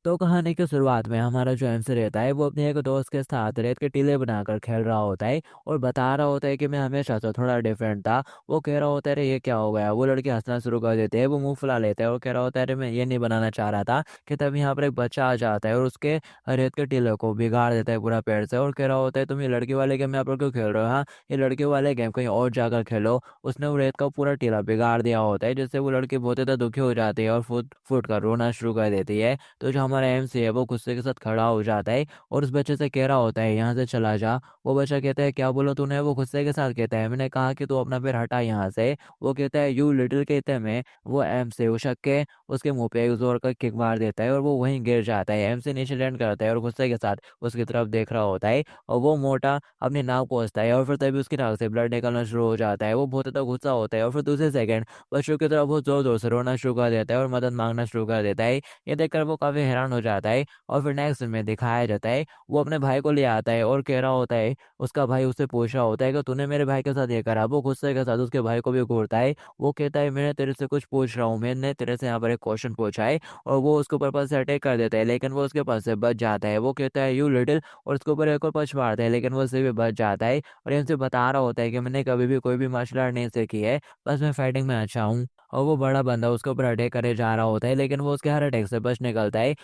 तो कहानी की शुरुआत में हमारा जो एमसी रहता है वो अपने एक दोस्त के साथ रेत के टीले बनाकर खेल रहा होता है और बता रहा होता है कि मैं हमेशा से थोड़ा डिफरेंट था। वो कह रहा होता है अरे ये क्या हो गया। वो लड़की हंसना शुरू कर देती है, वो मुंह फुला लेता है और कह रहा होता है अरे मैं ये नहीं बनाना चाह रहा था। कि तब यहाँ पर एक बच्चा आ जाता है और उसके रेत के टीले को बिगाड़ देता है पूरा पेड़ से और कह रहा होता है तुम ये लड़की वाले गेम यहाँ पर क्यों खेल रहे हो। हाँ, ये लड़के वाले गेम कहीं और जाकर खेलो। उसने वो रेत का पूरा टीला बिगाड़ दिया होता है, जिससे वो लड़की बहुत ज़्यादा दुखी हो जाती है और फुट फुट कर रोना शुरू कर देती है। तो जो हमारा एमसी है वो गुस्से के साथ खड़ा हो जाता है और उस बच्चे से कह रहा होता है यहाँ से चला जा। वो बच्चा कहता है क्या बोलो तूने। वो गुस्से के साथ कहता है मैंने कहा कि तू अपना पैर हटा यहाँ से। वो कहता है यू लिटिल। कहते में वो एम से उछक के उसके मुंह पे एक जोर का किक मार देता है और वो वहीं गिर जाता है। एम से नीचे लैंड करता है और गुस्से के साथ उसकी तरफ देख रहा होता है और वो मोटा अपनी नाक पोंछता है और फिर तभी उसकी नाक से ब्लड निकलना शुरू हो जाता है। वो बहुत ज़्यादा गुस्सा होता है और फिर दूसरे सेकंड बच्चों की तरफ वो जोर जोर से रोना शुरू कर देता है और मदद मांगना शुरू कर देता है। ये देखकर वो काफ़ी हैरान हो जाता है और फिर नेक्स्ट सीन में दिखाया जाता है वो अपने भाई को ले आता है और कह रहा होता है। उसका भाई उससे पूछ रहा होता है कि तूने मेरे भाई के साथ ये करा। वो गुस्से के साथ उसके भाई को भी घूरता है। वो कहता है मैंने तेरे से कुछ पूछ रहा हूँ, मैंने तेरे से यहाँ पर एक क्वेश्चन पूछा है। और वो उसके ऊपर पास से अटैक कर देता है लेकिन वो उसके पास से बच जाता है। वो कहता है यू लिटिल और उसके ऊपर एक और पंच मारता है लेकिन वो उससे भी बच जाता है। और इनसे बता रहा होता है कि मैंने कभी भी कोई भी मार्शल आर्ट नहीं सीखी है, बस मैं फाइटिंग में अच्छा हूँ। और वो बड़ा बंदा उसके ऊपर अटैक करे जा रहा होता है लेकिन वो उसके हर अटैक से बच निकलता है।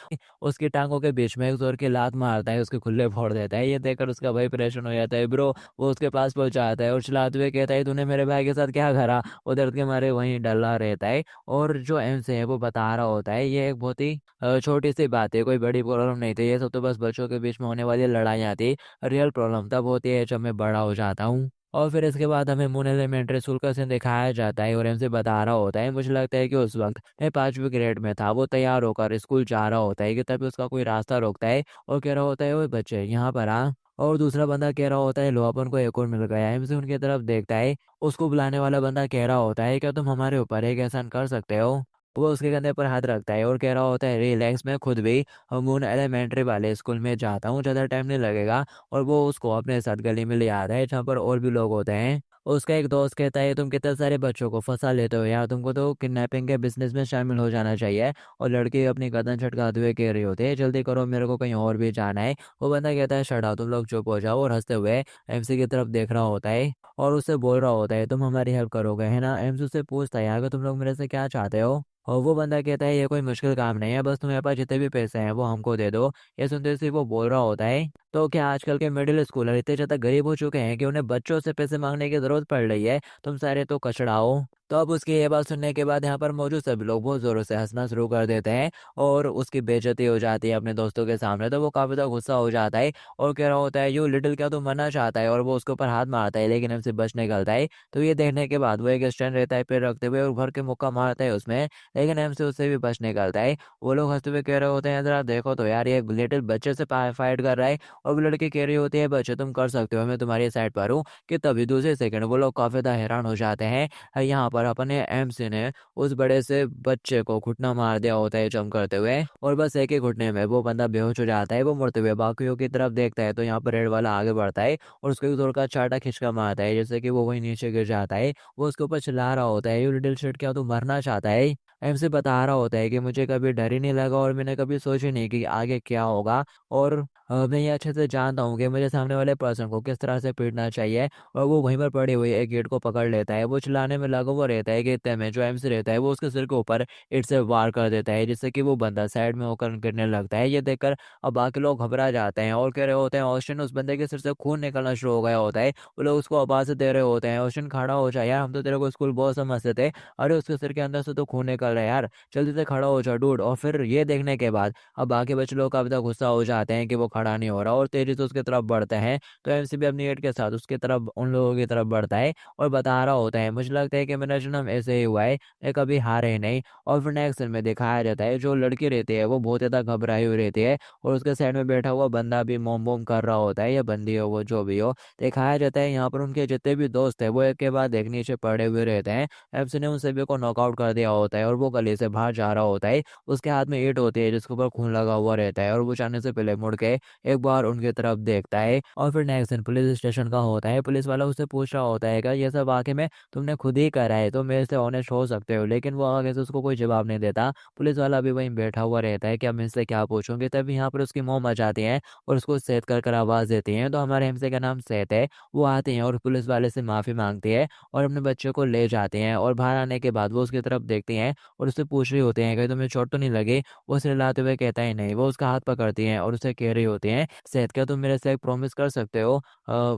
उसकी टांगों के बीच में एक जोर की लात मारता है, उसके खुले फोड़ देता है। ये देखकर उसका भाई परेशान हो जाता है ब्रो। वो उसके पास पहुंच जाता है और चिल्लाते हुए कहता है तूने मेरे भाई के साथ क्या करा। वो दर्द के मारे वहीं डला रहता है। और जो एम से है वो बता रहा होता है ये एक बहुत ही छोटी सी बात है, कोई बड़ी प्रॉब्लम नहीं थी, ये सब तो बस बच्चों के बीच में होने वाली लड़ाइयाँ थी। रियल प्रॉब्लम तब होती है जब मैं बड़ा हो जाता हूँ। और फिर इसके बाद हमें मून एलिमेंट्री स्कूल का सीन दिखाया जाता है और एमसे बता रहा होता है मुझे लगता है कि उस वक्त मैं 5वीं ग्रेड में था। वो तैयार होकर स्कूल जा रहा होता है कि तभी उसका कोई रास्ता रोकता है और कह रहा होता है ओए बच्चे यहाँ पर आ। और दूसरा बंदा कह रहा होता है लो अपन को एक और मिल गया है। एमसे उनकी तरफ देखता है। उसको बुलाने वाला बंदा कह रहा होता है क्या तुम हमारे ऊपर एक एहसान कर सकते हो। वो उसके कंधे पर हाथ रखता है और कह रहा होता है रिलैक्स, मैं खुद भी मून एलिमेंट्री वाले स्कूल में जाता हूँ, ज़्यादा टाइम नहीं लगेगा। और वो उसको अपने साथ गली में ले आता है जहाँ पर और भी लोग होते हैं। उसका एक दोस्त कहता है तुम कितने सारे बच्चों को फंसा लेते हो यार, तुमको तो किडनैपिंग के बिजनेस में शामिल हो जाना चाहिए। और लड़की अपनी गर्दन झटकाते हुए कह रही होती है जल्दी करो मेरे को कहीं और भी जाना है। वो बंदा कहता है शट अप, तुम लोग चुप हो जाओ। और हंसते हुए एमसी की तरफ देख रहा होता है और उससे बोल रहा होता है तुम हमारी हेल्प करोगे है ना। एमसी उससे पूछता है यार कि तुम लोग मेरे से क्या चाहते हो। और वो बंदा कहता है ये कोई मुश्किल काम नहीं है, बस तुम्हारे पास जितने भी पैसे हैं वो हमको दे दो। ये सुनते ही वो बोल रहा होता है तो क्या आजकल के मिडिल स्कूलर इतने ज़्यादा गरीब हो चुके हैं कि उन्हें बच्चों से पैसे मांगने की जरूरत पड़ रही है, तुम सारे तो कचड़ाओ। तो अब उसकी ये बात सुनने के बाद यहाँ पर मौजूद सभी लोग बहुत जोरों से हंसना शुरू कर देते हैं और उसकी बेइज्जती हो जाती है अपने दोस्तों के सामने। तो वो काफी ज्यादा गुस्सा हो जाता है और कह रहा होता है यू लिटिल क्या तू मरना चाहता है। और वो उसके ऊपर हाथ मारता है लेकिन हमसे बच निकलता है। तो ये देखने के बाद वो एक स्टैंड रहता है पैर रखते हुए और भर के मुक्का मारता है उसमें, लेकिन हमसे उससे भी बच निकलता है। वो लोग हंसते हुए कह रहे होते हैं जरा देखो तो यार ये लिटिल बच्चे से फाइट कर रहा है। और वो लड़की कह रही होती है बच्चे तुम कर सकते हो, मैं तुम्हारी साइड पर हूँ। कि तभी दूसरे सेकंड वो लोग काफी ज्यादा हैरान हो जाते हैं। यहाँ पर अपने एमसी ने उस बड़े से बच्चे को घुटना मार दिया होता है जंप करते हुए और बस एक ही घुटने में वो बंदा बेहोश हो जाता है। वो मुड़ते हुए बाकियों की तरफ देखता है तो यहाँ पर रेड वाला आगे बढ़ता है और उसको एक जोर का चाटा खिंचका मारता है जैसे कि वो वहीं नीचे गिर जाता है। वो उसके ऊपर चिल्ला रहा होता है यू लिटिल शिट क्या तू मरना चाहता है। एमसी बता रहा होता है कि मुझे कभी डर ही नहीं लगा और मैंने कभी सोचा नहीं कि आगे क्या होगा। और मैं ये अच्छे से जानता हूँ कि मुझे सामने वाले पर्सन को किस तरह से पीटना चाहिए। और वो वहीं पर पड़े हुए एक गेट को पकड़ लेता है। वो चिल्लाने में लगा हुआ रहता है कि इतने में जो एमसी रहता है वो उसके सिर के ऊपर ईंट से वार कर देता है जिससे कि वो बंदा साइड में होकर गिरने लगता है। ये देखकर अब बाकी लोग घबरा जाते हैं और कह रहे होते हैं ऑस्टिन, उस बंदे के सिर से खून निकलना शुरू हो गया होता है। वो लोग उसको आवाज दे रहे होते हैं ऑस्टिन खड़ा हो जाए यार, हम तो तेरे को स्कूल बहुत समझते थे। अरे उसके सिर के अंदर से तो खून निकल रहा है यार, जल्दी से खड़ा हो जा डूड। और फिर ये देखने के बाद अब बाकी बच्चे लोग काफी ज्यादा गुस्सा हो जाते हैं कि वो खड़ा नहीं हो रहा और तेजी से उसकी तरफ बढ़ते हैं। तो एमसी भी अपनी गेट के साथ उसकी तरफ उन लोगों की तरफ बढ़ता है और बता रहा होता है मुझे लगता है कि मेरा जन्म ऐसे ही हुआ है, मैं कभी हारे ही नहीं। और फिर नेक्स्ट सीन में दिखाया जाता है जो लड़की रहती है वो बहुत ज्यादा घबराई हुई रहती है और उसके साइड में बैठा हुआ बंदा भी मोम मोम कर रहा होता है, या बंदी हो वो जो भी हो। दिखाया जाता है यहाँ पर उनके जितने भी दोस्त है वो एक के बाद एक नीचे पड़े हुए रहते हैं। एमसी ने उन सभी को नॉकआउट कर दिया होता है और वो गली से बाहर जा रहा होता है। उसके हाथ में ईंट होती है जिसके ऊपर खून लगा हुआ रहता है, और वो जाने से पहले मुड़ के एक बार उनकी तरफ देखता है। और फिर नेक्स्ट दिन पुलिस स्टेशन का होता है। पुलिस वाला उससे पूछ रहा होता है कि ये सब आके में तुमने खुद ही करा है, तो मेरे से ऑनेस्ट हो सकते हो, लेकिन वो आगे से उसको कोई जवाब नहीं देता। पुलिस वाला भी वहीं बैठा हुआ रहता है कि अब मैं इससे क्या पूछूंगी। तभी यहाँ पर उसकी मोम आ जाती है और उसको सैद कर आवाज देती है। तो हमारे हमसे का नाम सैद है। वो आते हैं और पुलिस वाले से माफी मांगती है और अपने बच्चे को ले जाते हैं। और बाहर आने के बाद वो उसकी तरफ देखती हैं और उससे पूछ रही होती हैं कि तुम्हें चोट तो नहीं लगी। वो चिल्लाते हुए कहता ही नहीं। वो उसका हाथ पकड़ती हैं और उसे कह रही होती हैं, सैद क्या तुम मेरे से एक प्रॉमिस कर सकते हो?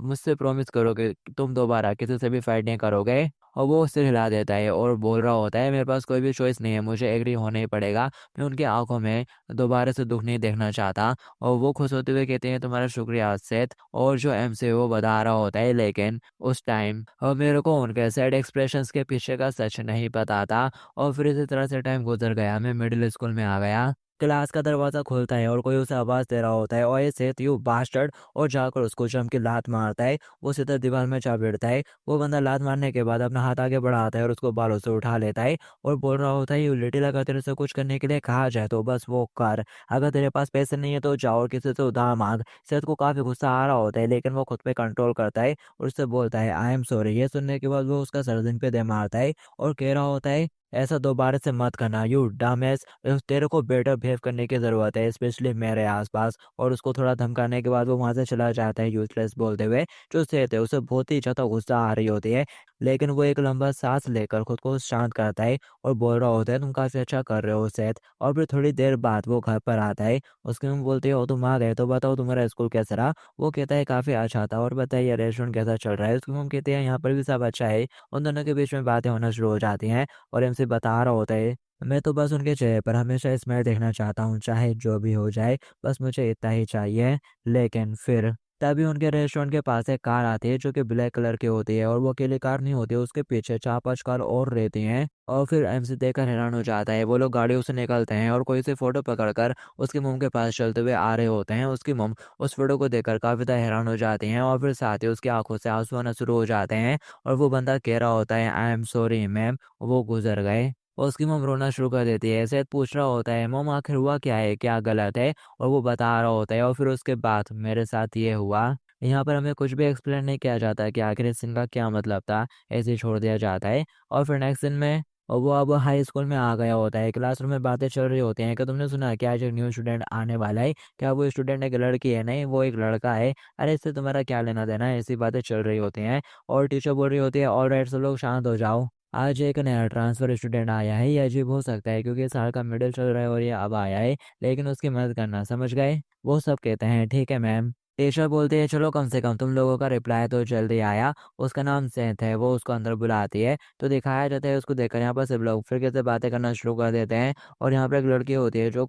मुझसे प्रॉमिस करो कि तुम दोबारा किसी से भी फाइट नहीं करोगे। और वो सिर हिला देता है और बोल रहा होता है, मेरे पास कोई भी चॉइस नहीं है, मुझे एग्री होना ही पड़ेगा। मैं उनकी आंखों में दोबारा से दुख नहीं देखना चाहता। और वो खुश होते हुए कहते हैं, तुम्हारा शुक्रिया सेठ। और जो एम से वो बता रहा होता है, लेकिन उस टाइम मेरे को उनके सैड एक्सप्रेशंस के पीछे का सच नहीं पता था। और फिर इसी तरह से टाइम गुजर गया। मैं मिडिल स्कूल में आ गया। क्लास का दरवाजा खुलता है और कोई उसे आवाज दे रहा होता है, और ये सेठ यू बास्टर्ड। और जाकर उसको जम के लात मारता है। वो सीधा दीवार में जा भिड़ता है। वो बंदा लात मारने के बाद अपना हाथ आगे बढ़ाता है और उसको बालों से उठा लेता है। और बोल रहा होता है, यू लिटिल, अगर तेरे से कुछ करने के लिए कहा जाए तो बस वो कर। अगर तेरे पास पैसे नहीं है तो जाओ और किसी से उधार मांग। सेठ को काफी गुस्सा आ रहा होता है, लेकिन वो खुद पे कंट्रोल करता है और उससे बोलता है, आई एम सॉरी। ये सुनने के बाद वो उसका सर्जन पे दे मारता है और कह रहा होता है, ऐसा दोबारा से मत करना यू डमएस। तेरे को बेटर बिहेव करने की जरूरत है, स्पेशली मेरे आसपास। और उसको थोड़ा धमकाने के बाद वो वहां से चला जाता है यूजलेस बोलते हुए। जो सेठ है उसे बहुत ही ज्यादा गुस्सा आ रही होती है, लेकिन वो एक लंबा सांस लेकर खुद को शांत करता है और बोल रहा होता है, तुम काफी अच्छा कर रहे हो सेठ। और फिर थोड़ी देर बाद वो घर पर आता है। उसकी मम्मी बोलती है, ओ तुम आ गए, तो बताओ तुम्हारा स्कूल कैसा रहा? वो कहता है, काफी अच्छा था। और बताइए रेस्टोरेंट कैसा चल रहा है? उसकी मम्मी कहती है, यहाँ पर भी सब अच्छा है। उन दोनों के बीच में बातें होना शुरू हो जाती हैं। और एमसी बता रहा होता है, मैं तो बस उनके चेहरे पर हमेशा स्माइल देखना चाहता हूँ, चाहे जो भी हो जाए, बस मुझे इतना ही चाहिए। लेकिन फिर तभी उनके रेस्टोरेंट के पास एक कार आती है जो कि ब्लैक कलर की होती है। और वो अकेली कार नहीं होती, उसके पीछे 4-5 कार और रहती हैं। और फिर एमसी देखकर हैरान हो जाता है। वो लोग गाड़ियों से निकलते हैं और कोई सी फोटो पकड़कर उसकी मोम के पास चलते हुए आ रहे होते हैं। उसकी मोम उस फोटो को देखकर काफी ज्यादा हैरान हो जाती हैं और फिर साथ ही उसकी आंखों से आंसू आना शुरू हो जाते हैं। और वो बंदा कह रहा होता है, आई एम सॉरी मैम, वो गुजर गए। और उसकी मोम रोना शुरू कर देती है। सैद पूछ रहा होता है, मोम आखिर हुआ क्या है, क्या गलत है? और वो बता रहा होता है, और फिर उसके बाद मेरे साथ ये हुआ। यहाँ पर हमें कुछ भी एक्सप्लेन नहीं किया जाता है कि आखिर इस सीन का क्या मतलब था, ऐसे ही छोड़ दिया जाता है। और फिर नेक्स्ट दिन में और वो अब हाई स्कूल में आ गया होता है। क्लासरूम में बातें चल रही होती हैं कि तुमने सुना क्या, आज एक न्यू स्टूडेंट आने वाला है? क्या वो स्टूडेंट एक लड़की है? नहीं, वो एक लड़का है। अरे इससे तुम्हारा क्या लेना देना है? ऐसी बातें चल रही होती हैं। और टीचर बोल रही होती है, ऑल राइट सब लोग शांत हो जाओ, आज एक नया ट्रांसफर स्टूडेंट आया है। ये अजीब हो सकता है क्योंकि साल का मिडिल चल रहा है और ये अब आया है, लेकिन उसकी मदद करना, समझ गए? वो सब कहते हैं, ठीक है मैम। टीचर बोलते हैं, चलो कम से कम तुम लोगों का रिप्लाई तो जल्दी आया। उसका नाम सेंथ है। वो उसको अंदर बुलाती है तो दिखाया जाता है उसको देखकर यहाँ पर सब लोग फिर से बातें करना शुरू कर देते हैं। और यहाँ पर एक लड़की होती है जो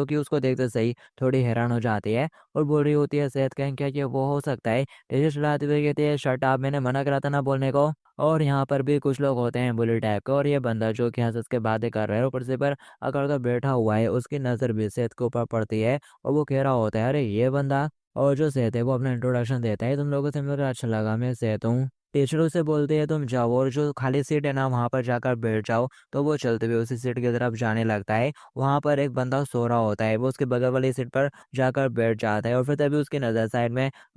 कि उसको देखते सही थोड़ी हैरान हो जाती है और बोल रही होती है, सेहत कहें क्या ये वो हो सकता है? टीचर चलाते हुए कहती है, शट आप, मैंने मना करा था ना बोलने को। और यहाँ पर भी कुछ लोग होते हैं बुली टाइप के, और ये बंदा जो कि हंस हंस के बातें कर रहा है ऊपर से पर अकड़ कर बैठा हुआ है, उसकी नज़र भी सेहत के ऊपर पड़ती है। और वो कह रहा होता है, अरे ये बंदा। और जो सेहत है वो अपना इंट्रोडक्शन देता है, तुम लोगों से मिलकर अच्छा लगा, मैं सेहत हूँ। टीचर उसे बोलते हैं, तुम जाओ और जो खाली सीट है ना वहाँ पर जाकर बैठ जाओ। तो वो चलते हुए उसी सीट की तरफ जाने लगता है। वहाँ पर एक बंदा सो रहा होता है, वो उसके बगल वाली सीट पर जाकर बैठ जाता है। और फिर तभी उसकी नज़र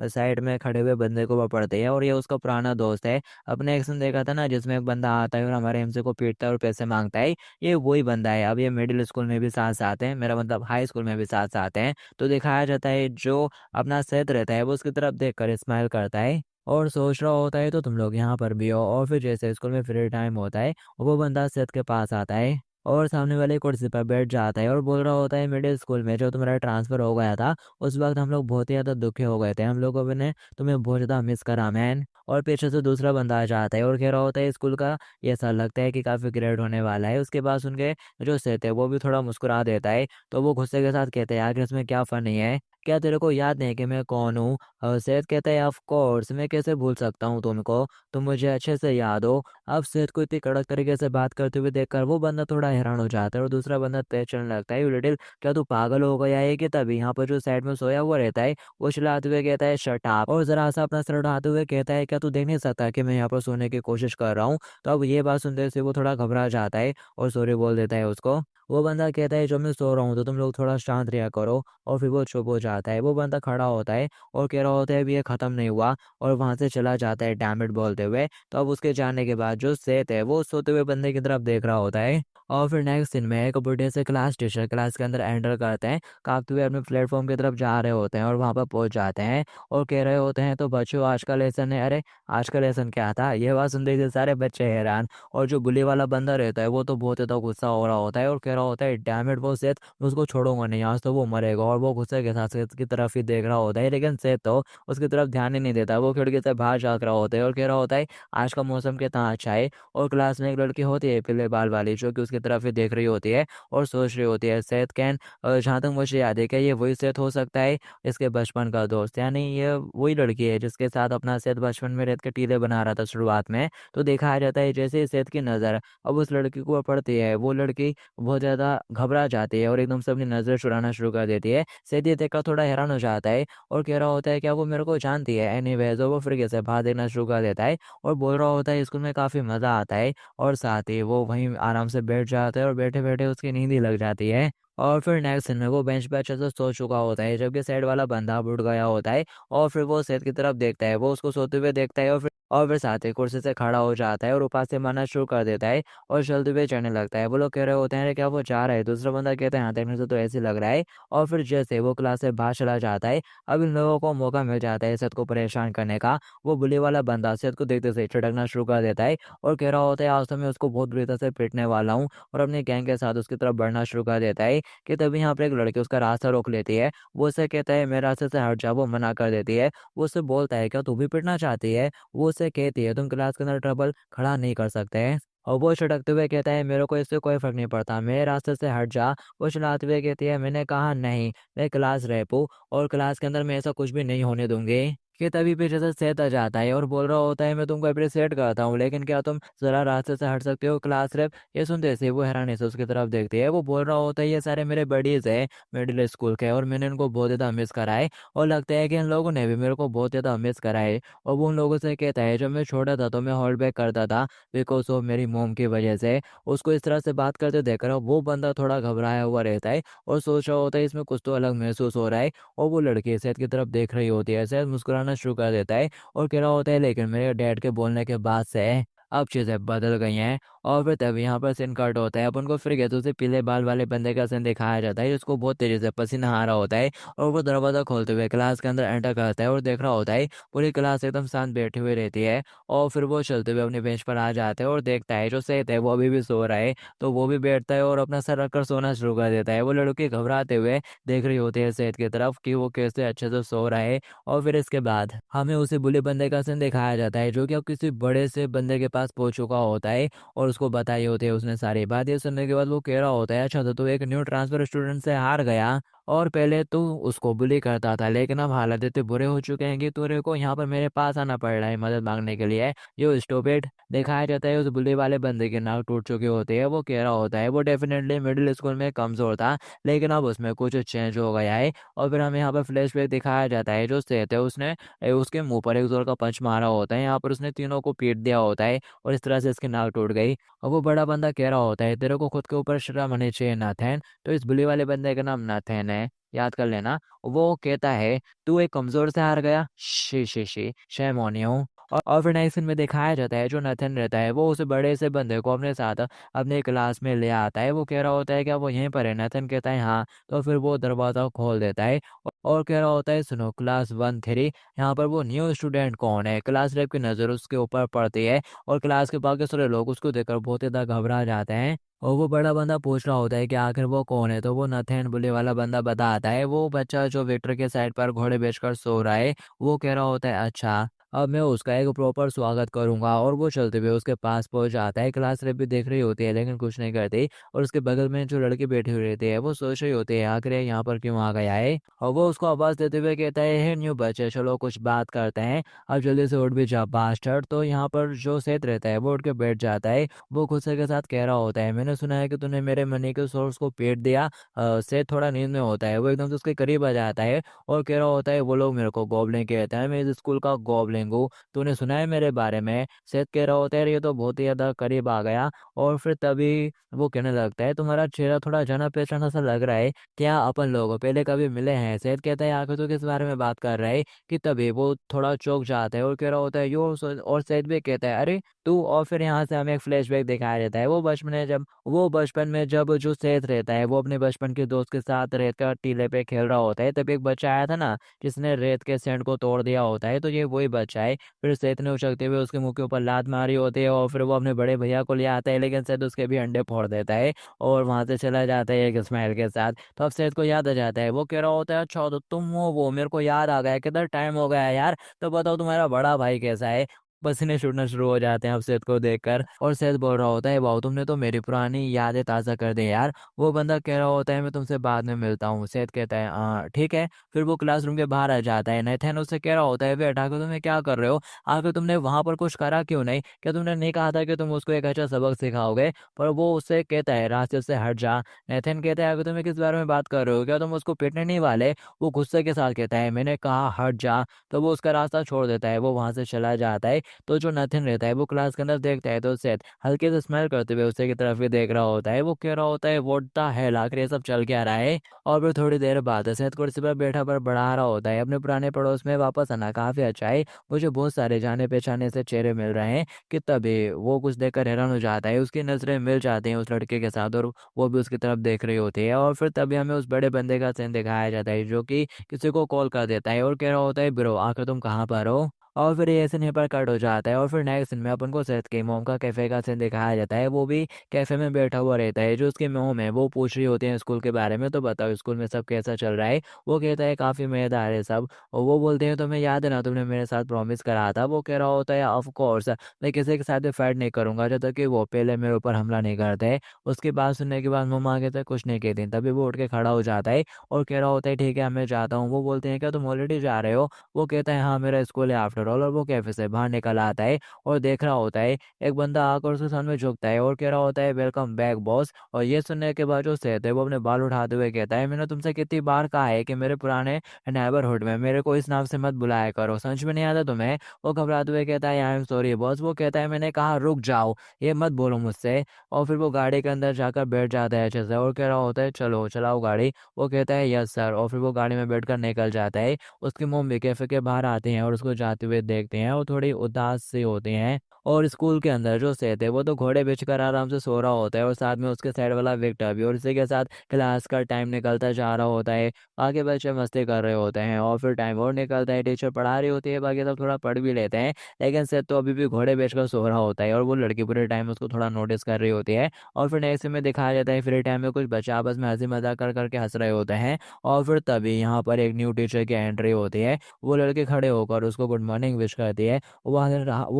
साइड में खड़े हुए बंदे को वो पड़ती है, और ये उसका पुराना दोस्त है। अपने एक्शन देखा था ना जिसमें एक बंदा आता है और हमारे एमसी को पीटता है और पैसे मांगता है, ये वही बंदा है। अब ये मिडिल स्कूल में भी साथ साथ है, मेरा मतलब हाई स्कूल में भी साथ साथ है। तो दिखाया जाता है जो अपना सेहत रहता है वो उसकी तरफ देखकर स्माइल करता है और सोच रहा होता है, तो तुम लोग यहाँ पर भी हो। और फिर जैसे स्कूल में फ्री टाइम होता है, वो बंदा सेहत के पास आता है और सामने वाली कुर्सी पर बैठ जाता है और बोल रहा होता है, मिडिल स्कूल में जो तुम्हारा ट्रांसफर हो गया था उस वक्त हम लोग बहुत ही ज़्यादा दुखी हो गए थे, हम लोगों ने तुम्हें बहुत ज़्यादा मिस करा मैन। और पीछे से दूसरा बंदा आ जाता है और कह रहा होता है, स्कूल का ये ऐसा लगता है कि काफ़ी ग्रेड होने वाला है। उसके बाद उनके जो सेहत है वो भी थोड़ा मुस्कुरा देता है। तो वो गुस्से के साथ कहते हैं, आखिर इसमें क्या फ़नी है? क्या तेरे को याद नहीं कि मैं कौन हूँ? सैयद कहता है ऑफ कोर्स, मैं कैसे भूल सकता हूँ तुमको, तुम मुझे अच्छे से याद हो। अब सैयद को इतनी कड़क तरीके से बात करते हुए देखकर वो बंदा थोड़ा हैरान हो जाता है और दूसरा बंदा तेज चलने लगता है, यू लिटिल, क्या तू पागल हो गया है? कि तभी यहाँ पर जो साइड में सोया हुआ रहता है वो चिल्लाते हुए कहता है शट अप, और जरा सा अपना सर उठाते हुए कहता है क्या तू देख नहीं सकता कि मैं यहाँ पर सोने की कोशिश कर रहा हूँ? तो अब ये बात सुनते से वो थोड़ा घबरा जाता है और सॉरी बोल देता है उसको। वो बंदा कहता है जो मैं सो रहा हूँ तो तुम लोग थोड़ा शांत रहा करो, और फिर वो चुप हो जाता है। वो बंदा खड़ा होता है और कह रहा होता है अभी ये खत्म नहीं हुआ, और वहां से चला जाता है डैम इट बोलते हुए। तो अब उसके जाने के बाद जो सेठ है वो सोते हुए बंदे की तरफ देख रहा होता है। और फिर नेक्स्ट सीन में एक बुढ़े से क्लास टीचर क्लास के अंदर एंटर करते हैं, काफते हुए अपने प्लेटफॉर्म की तरफ जा रहे होते हैं और वहां पर पहुंच जाते हैं और कह रहे होते हैं तो बच्चों आज का लेसन है। अरे आज का लेसन क्या था? ये बात सुनते ही सारे बच्चे हैरान, और जो बुली वाला बंदा रहता है वो तो बहुत ज्यादा गुस्सा हो रहा होता है और कह रहा होता है डैम इट, वो सेठ मैं उसको छोड़ूंगा नहीं, आज तो वो मरेगा। और वो गुस्से के साथ सेठ की तरफ ही देख रहा होता है, लेकिन सेठ तो उसकी तरफ ध्यान ही नहीं देता। वो खिड़की से बाहर झाँक रहा होता है और कह रहा होता है आज का मौसम कितना अच्छा है। और क्लास में एक लड़की होती है पीले बाल वाली जो कि उसकी तरफ ही देख रही होती है और सोच रही होती है सेठ कैन, जहाँ तक मुझे याद है क्या ये वही सेठ हो सकता है, इसके बचपन का दोस्त, यानी ये वही लड़की है जिसके साथ अपना सेठ बचपन में रेत के टीले बना रहा था शुरुआत में। तो देखा जाता है जैसे ही सेठ की नज़र अब उस लड़की को पड़ती है वो लड़की बहुत ज़्यादा घबरा जाती है और एकदम से अपनी नज़र चुराना शुरू कर देती है। सेठ ये देखकर थोड़ा हैरान हो जाता है और कह रहा होता है क्या वो मेरे को जानती है? एनीवेज वो फिर से बाहर देखना शुरू कर देता है और बोल रहा होता है स्कूल में काफ़ी मज़ा आता है, और साथ ही वो वहीं आराम से बैठ जाता है और बैठे बैठे उसकी नींद ही लग जाती है। और फिर नेक्स्ट सीन में वो बेंच पे अच्छे से सो चुका होता है जबकि साइड वाला बंदा उठ गया होता है और फिर वो सेठ की तरफ देखता है, वो उसको सोते हुए देखता है और फिर साथ ही कुर्सी से खड़ा हो जाता है और ऊपर से मारना शुरू कर देता है और चलते हुए चढ़ने लगता है। वो लोग कह रहे होते हैं अरे क्या वो जा रहा है? दूसरा बंदा कहता है हाँ देखने से तो ऐसे लग रहा है। और फिर जैसे वो क्लास से बाहर चला जाता है अब इन लोगों को मौका मिल जाता है सेठ को परेशान करने का। वो बुली वाला बंदा सेठ को देखते से छिड़कना शुरू कर देता है और कह रहा होता है आज तो मैं उसको बहुत बुरी तरह से पीटने वाला हूँ, और अपने गैंग के साथ उसकी तरफ बढ़ना शुरू कर देता है कि तभी यहाँ पर एक लड़की उसका रास्ता रोक लेती है। वो उससे कहता है मेरे रास्ते से हट जा, वो मना कर देती है। वो उससे बोलता है क्या तू भी पिटना चाहती है? वो उससे कहती है तुम क्लास के अंदर ट्रबल खड़ा नहीं कर सकते हैं। और वो छिड़कते हुए कहता है मेरे को इससे कोई फर्क नहीं पड़ता, मेरे रास्ते से हट जा। वो चिल्लाते हुए कहती है मैंने कहा नहीं, मैं क्लास रैप हूँ और क्लास के अंदर मैं ऐसा कुछ भी नहीं होने दूंगी। कि तभी पीछे से सेठ आ जाता है और बोल रहा होता है मैं तुमको अप्रिशिएट करता हूँ लेकिन क्या तुम जरा रास्ते से हट सकते हो क्लास रैप? ये सुनते से वो हैरानी से उसकी तरफ देखती है। वो बोल रहा होता है ये सारे मेरे बडीज है मिडिल स्कूल के और मैंने इनको बहुत ज़्यादा मिस करा है, और लगता है कि इन लोगों ने भी मेरे को बहुत ज़्यादा मिस करा है। और वो उन लोगों से कहता है जब मैं छोटा था तो मैं होल्ड बैक करता था बिकॉज ऑफ मेरी मोम की वजह से। उसको इस तरह से बात करते देखकर वो बंदा थोड़ा घबराया हुआ रहता है और सोच रहा होता है इसमें कुछ तो अलग महसूस हो रहा है। और वो लड़की सेठ की तरफ देख रही होती है, सेठ मुस्कुराना शुरू कर देता है और कह रहा होता है लेकिन मेरे डैड के बोलने के बाद से अब चीज़ें बदल गई हैं। और फिर तभी यहाँ पर सीन कट होता है, अपन को फिर कहते से पीले बाल वाले बंदे का सीन दिखाया जाता है जिसको बहुत तेजी से पसीना आ रहा होता है और वो दरवाज़ा खोलते हुए क्लास के अंदर एंटर करता है और देख रहा होता है पूरी क्लास एकदम शांत बैठी हुई रहती है। और फिर वो चलते हुए अपने बेंच पर आ जाता है और देखता है जो सेठ है वो अभी भी सो रहा है, तो वो भी बैठता है और अपना सर रखकर सोना शुरू कर देता है। वो लड़की घबराते हुए देख रही होती है सेठ की तरफ कि वो कैसे अच्छे से सो रहा है। और फिर इसके बाद हमें उसे बुले बंदे का सीन दिखाया जाता है जो कि अब किसी बड़े से बंदे के पास पहुंच चुका होता है और उसको बताई होती है उसने सारी बात। ये सुनने के बाद वो कह रहा होता है अच्छा तो तू एक न्यू ट्रांसफर स्टूडेंट से हार गया, और पहले तू उसको बुली करता था लेकिन अब हालात इतने बुरे हो चुके हैं कि तेरे को यहाँ पर मेरे पास आना पड़ रहा है मदद मांगने के लिए। यो स्टूपिड। दिखाया जाता है उस बुली वाले बंदे की नाक टूट चुकी होती है। वो कह रहा होता है वो डेफिनेटली मिडिल स्कूल में कमजोर था लेकिन अब उसमें कुछ चेंज हो गया है। और फिर हमें यहाँ पर फ्लैशबैक दिखाया जाता है जो सेठ है उसने उसके मुंह पर एक जोर का पंच मारा होता है, यहाँ पर उसने तीनों को पीट दिया होता है और इस तरह से इसकी नाक टूट गई। और वो बड़ा बंदा कह रहा होता है तेरे को खुद के ऊपर शर्म होनी चाहिए नाथैन। तो इस बुली वाले बंदे का नाम नाथैन है, याद कर लेना। वो कहता है तू एक कमजोर से हार गया, she she she sham on you. और फिर नेक्स्ट सीन में दिखाया जाता है जो नथन रहता है वो उस बड़े से बंदे को अपने साथ अपने क्लास में ले आता है। वो कह रहा होता है क्या वो यहीं पर है? नथन कहता है हाँ। तो फिर वो दरवाज़ा खोल देता है और कह रहा होता है सुनो क्लास 1-3 यहाँ पर वो न्यू स्टूडेंट कौन है? क्लास रेप की नज़र उसके ऊपर पड़ती है और क्लास के बाकी सारे लोग उसको देखकर बहुत ज़्यादा घबरा जाते हैं। और वो बड़ा बंदा पूछ रहा होता है कि आखिर वो कौन है? तो वो नथेन बुले वाला बंदा बताता है वो बच्चा जो विक्टर के साइड पर घोड़े बेचकर सो रहा है। वो कह रहा होता है अच्छा अब मैं उसका एक प्रॉपर स्वागत करूंगा। और वो चलते हुए उसके पास पहुंच जाता है। क्लास रेप भी देख रही होती है लेकिन कुछ नहीं करती। और उसके बगल में जो लड़की बैठी हुई रहती है वो सोच रही होती है आखिर ये यहाँ पर क्यों आ गया है। और वो उसको आवाज देते हुए कहता है, हे न्यू बच्चे, चलो कुछ बात करते हैं। अब जल्दी से उठ भी जा बास्टर्ड। तो यहाँ पर जो सेठ रहता है वो उठ के बैठ जाता है। वो गुस्से के साथ कह रहा होता है, मैंने सुना है कि तूने मेरे मनी के सोर्स को पेट दिया। सेठ थोड़ा नींद में होता है। वो एकदम से उसके करीब आ जाता है और कह रहा होता है, वो लोग मेरे को गॉब्लिन कहते हैं, मैं इस स्कूल का गॉब्लिन हूँ। तूने सुना है मेरे बारे में। सेठ कह रहा होता है, ये तो बहुत ही ज्यादा करीब आ गया। और फिर तभी वो कहने लगता है, तुम्हारा चेहरा थोड़ा जाना पहचाना सा लग रहा है, क्या अपन लोग पहले कभी मिले हैं। सेठ कहता है, आखिर तो किस बारे में बात कर रहा है। कि तभी वो थोड़ा चौंक जाता है और कह रहा होता है, यो। और सेठ भी कहता है, अरे तू। और फिर यहाँ से हमें एक फ्लैशबैक दिखाया जाता है। वो बचपन में जब जो सेठ रहता है वो अपने बचपन के दोस्त के साथ रेत का टीले पे खेल रहा होता है, तभी एक बच्चा आया था ना जिसने रेत के सैंड को तोड़ दिया होता है। तो ये वही बच्चा है। फिर सेठ ने उछलते हुए उसके मुंह के ऊपर लात मारी होती है और फिर वो अपने बड़े भैया को ले आता है, लेकिन सेठ उसके भी अंडे फोड़ देता है और वहां से चला जाता है एक स्माइल के साथ। तो अब सेठ को याद आ जाता है। वो कह रहा होता है, अच्छा तो तुम हो वो, मेरे को याद आ गया, कितना टाइम हो गया है यार। तो बताओ तुम्हारा बड़ा भाई कैसा है। पसीने छूटना शुरू हो जाते हैं अब सेठ को देखकर। और सेठ बोल रहा होता है, वाह तुमने तो मेरी पुरानी यादें ताज़ा कर दी यार। वो बंदा कह रहा होता है, मैं तुमसे बाद में मिलता हूँ। सेठ कहता है, हाँ ठीक है। फिर वो क्लासरूम के बाहर आ जाता है। नेथन उससे कह रहा होता है, वे हटा के तुम्हें क्या कर रहे हो। आखिर तुमने वहां पर कुछ करा क्यों नहीं। क्या तुमने नहीं कहा था कि तुम उसको एक अच्छा सबक सिखाओगे। पर वो उससे कहता है, रास्ते से हट जा। नेथन कहता है, आखिर तुम्हें किस बारे में बात कर रहे हो, क्या तुम उसको पीटने नहीं वाले। वो गुस्से के साथ कहता है, मैंने कहा हट जा। तो वो उसका रास्ता छोड़ देता है, वो वहां से चला जाता है। तो जो नथिन रहता है वो क्लास के अंदर देखता है तो सेठ हल्के से स्माइल करते हुए उसे की तरफ ही देख रहा होता है। वो कह रहा होता है, व्हाट द हेल, आखिर ये सब चल क्या रहा है। और फिर थोड़ी देर बाद सेठ कुर्सी पर बैठा पर बढ़ा रहा होता है, अपने पुराने पड़ोस में वापस आना काफी अच्छा है। मुझे बहुत सारे जाने पहचाने से चेहरे मिल रहे हैं। कि तभी वो कुछ देखकर हैरान हो जाता है। उसकी नजरें मिल जाती हैं उस लड़के के साथ और वो भी उसकी तरफ देख रही होती है। और फिर तभी हमें उस बड़े बंदे का सीन दिखाया जाता है जो कि किसी को कॉल कर देता है और कह रहा होता है, ब्रो आखिर तुम कहाँ पर हो। और फिर ये सीन यहाँ पर कट हो जाता है। और फिर नेक्स्ट सीन में अपन को सेठ के मोम का कैफे का सीन दिखाया जाता है। वो भी कैफे में बैठा हुआ रहता है। जो उसकी मोम है वो पूछ रही होती है स्कूल के बारे में, तो बताओ स्कूल में सब कैसा चल रहा है। वो कहता है, काफी मजेदार है सब। और वो बोलते हैं, तुम्हें याद है ना तुमने मेरे साथ प्रॉमिस करा था। वो कह रहा होता है, ऑफ कोर्स मैं किसी के साथ भी फाइट नहीं करूंगा जब तक कि वो पहले मेरे ऊपर हमला नहीं करते। उसकी बात सुनने के बाद मोम आगे तक कुछ नहीं कहती। तभी वो उठ के खड़ा हो जाता है और कह रहा होता है, ठीक है मैं जाता हूँ। वो बोलते हैं, क्या तुम ऑलरेडी जा रहे हो। वो कहता है, हाँ मेरा स्कूल है आफ्टर ऑल। और वो कैफे से बाहर निकल आता है और देख रहा होता है एक बंदा आकर उसके सामने झुकता है और कह रहा होता है, वेलकम बैक बॉस। और ये सुनने के बाद जो सेठ है वो अपने बाल उठाते हुए कहता है, मैंने तुमसे कितनी बार कहा है कि मेरे पुराने नेबरहुड में मेरे को इस नाम से मत बुलाया करो, समझ में नहीं आता तुम्हें। वो घबराते हुए कहता है, आई एम सॉरी बॉस। वो कहता है, मैंने कहा रुक जाओ, ये मत बोलो मुझसे। और फिर वो गाड़ी के अंदर जाकर बैठ जाता है अच्छे से और कह रहा होता है, चलो चलाओ गाड़ी। वो कहता है, यस सर। और फिर वो गाड़ी में बैठकर निकल जाता है। उसकी मोम भी कैफे के बाहर आते हैं और उसको जाते हुए देखते हैं और थोड़ी उदास से होते हैं। और स्कूल के अंदर जो सेठ है वो तो घोड़े बेचकर आराम से सो रहा होता है और साथ में उसके साइड वाला विक्टर भी। और इसी के साथ क्लास का टाइम निकलता जा रहा होता है। बाकी बच्चे मस्ती कर रहे होते हैं और फिर टाइम और निकलता है, टीचर पढ़ा रही होती है, बाकी सब थोड़ा पढ़ भी लेते हैं। लेकिन सेठ तो अभी भी घोड़े बेचकर सो रहा होता है और वो लड़की पूरे टाइम उसको थोड़ा नोटिस कर रही होती है। और फिर नेक्स्ट में दिखाया जाता है फ्री टाइम में कुछ बच्चे आपस में हंसी मजाक कर करके हंस रहे होते हैं। और फिर तभी यहाँ पर एक न्यू टीचर की एंट्री होती है। वो लड़के खड़े होकर उसको गुड मॉर्निंग विश करती है। वो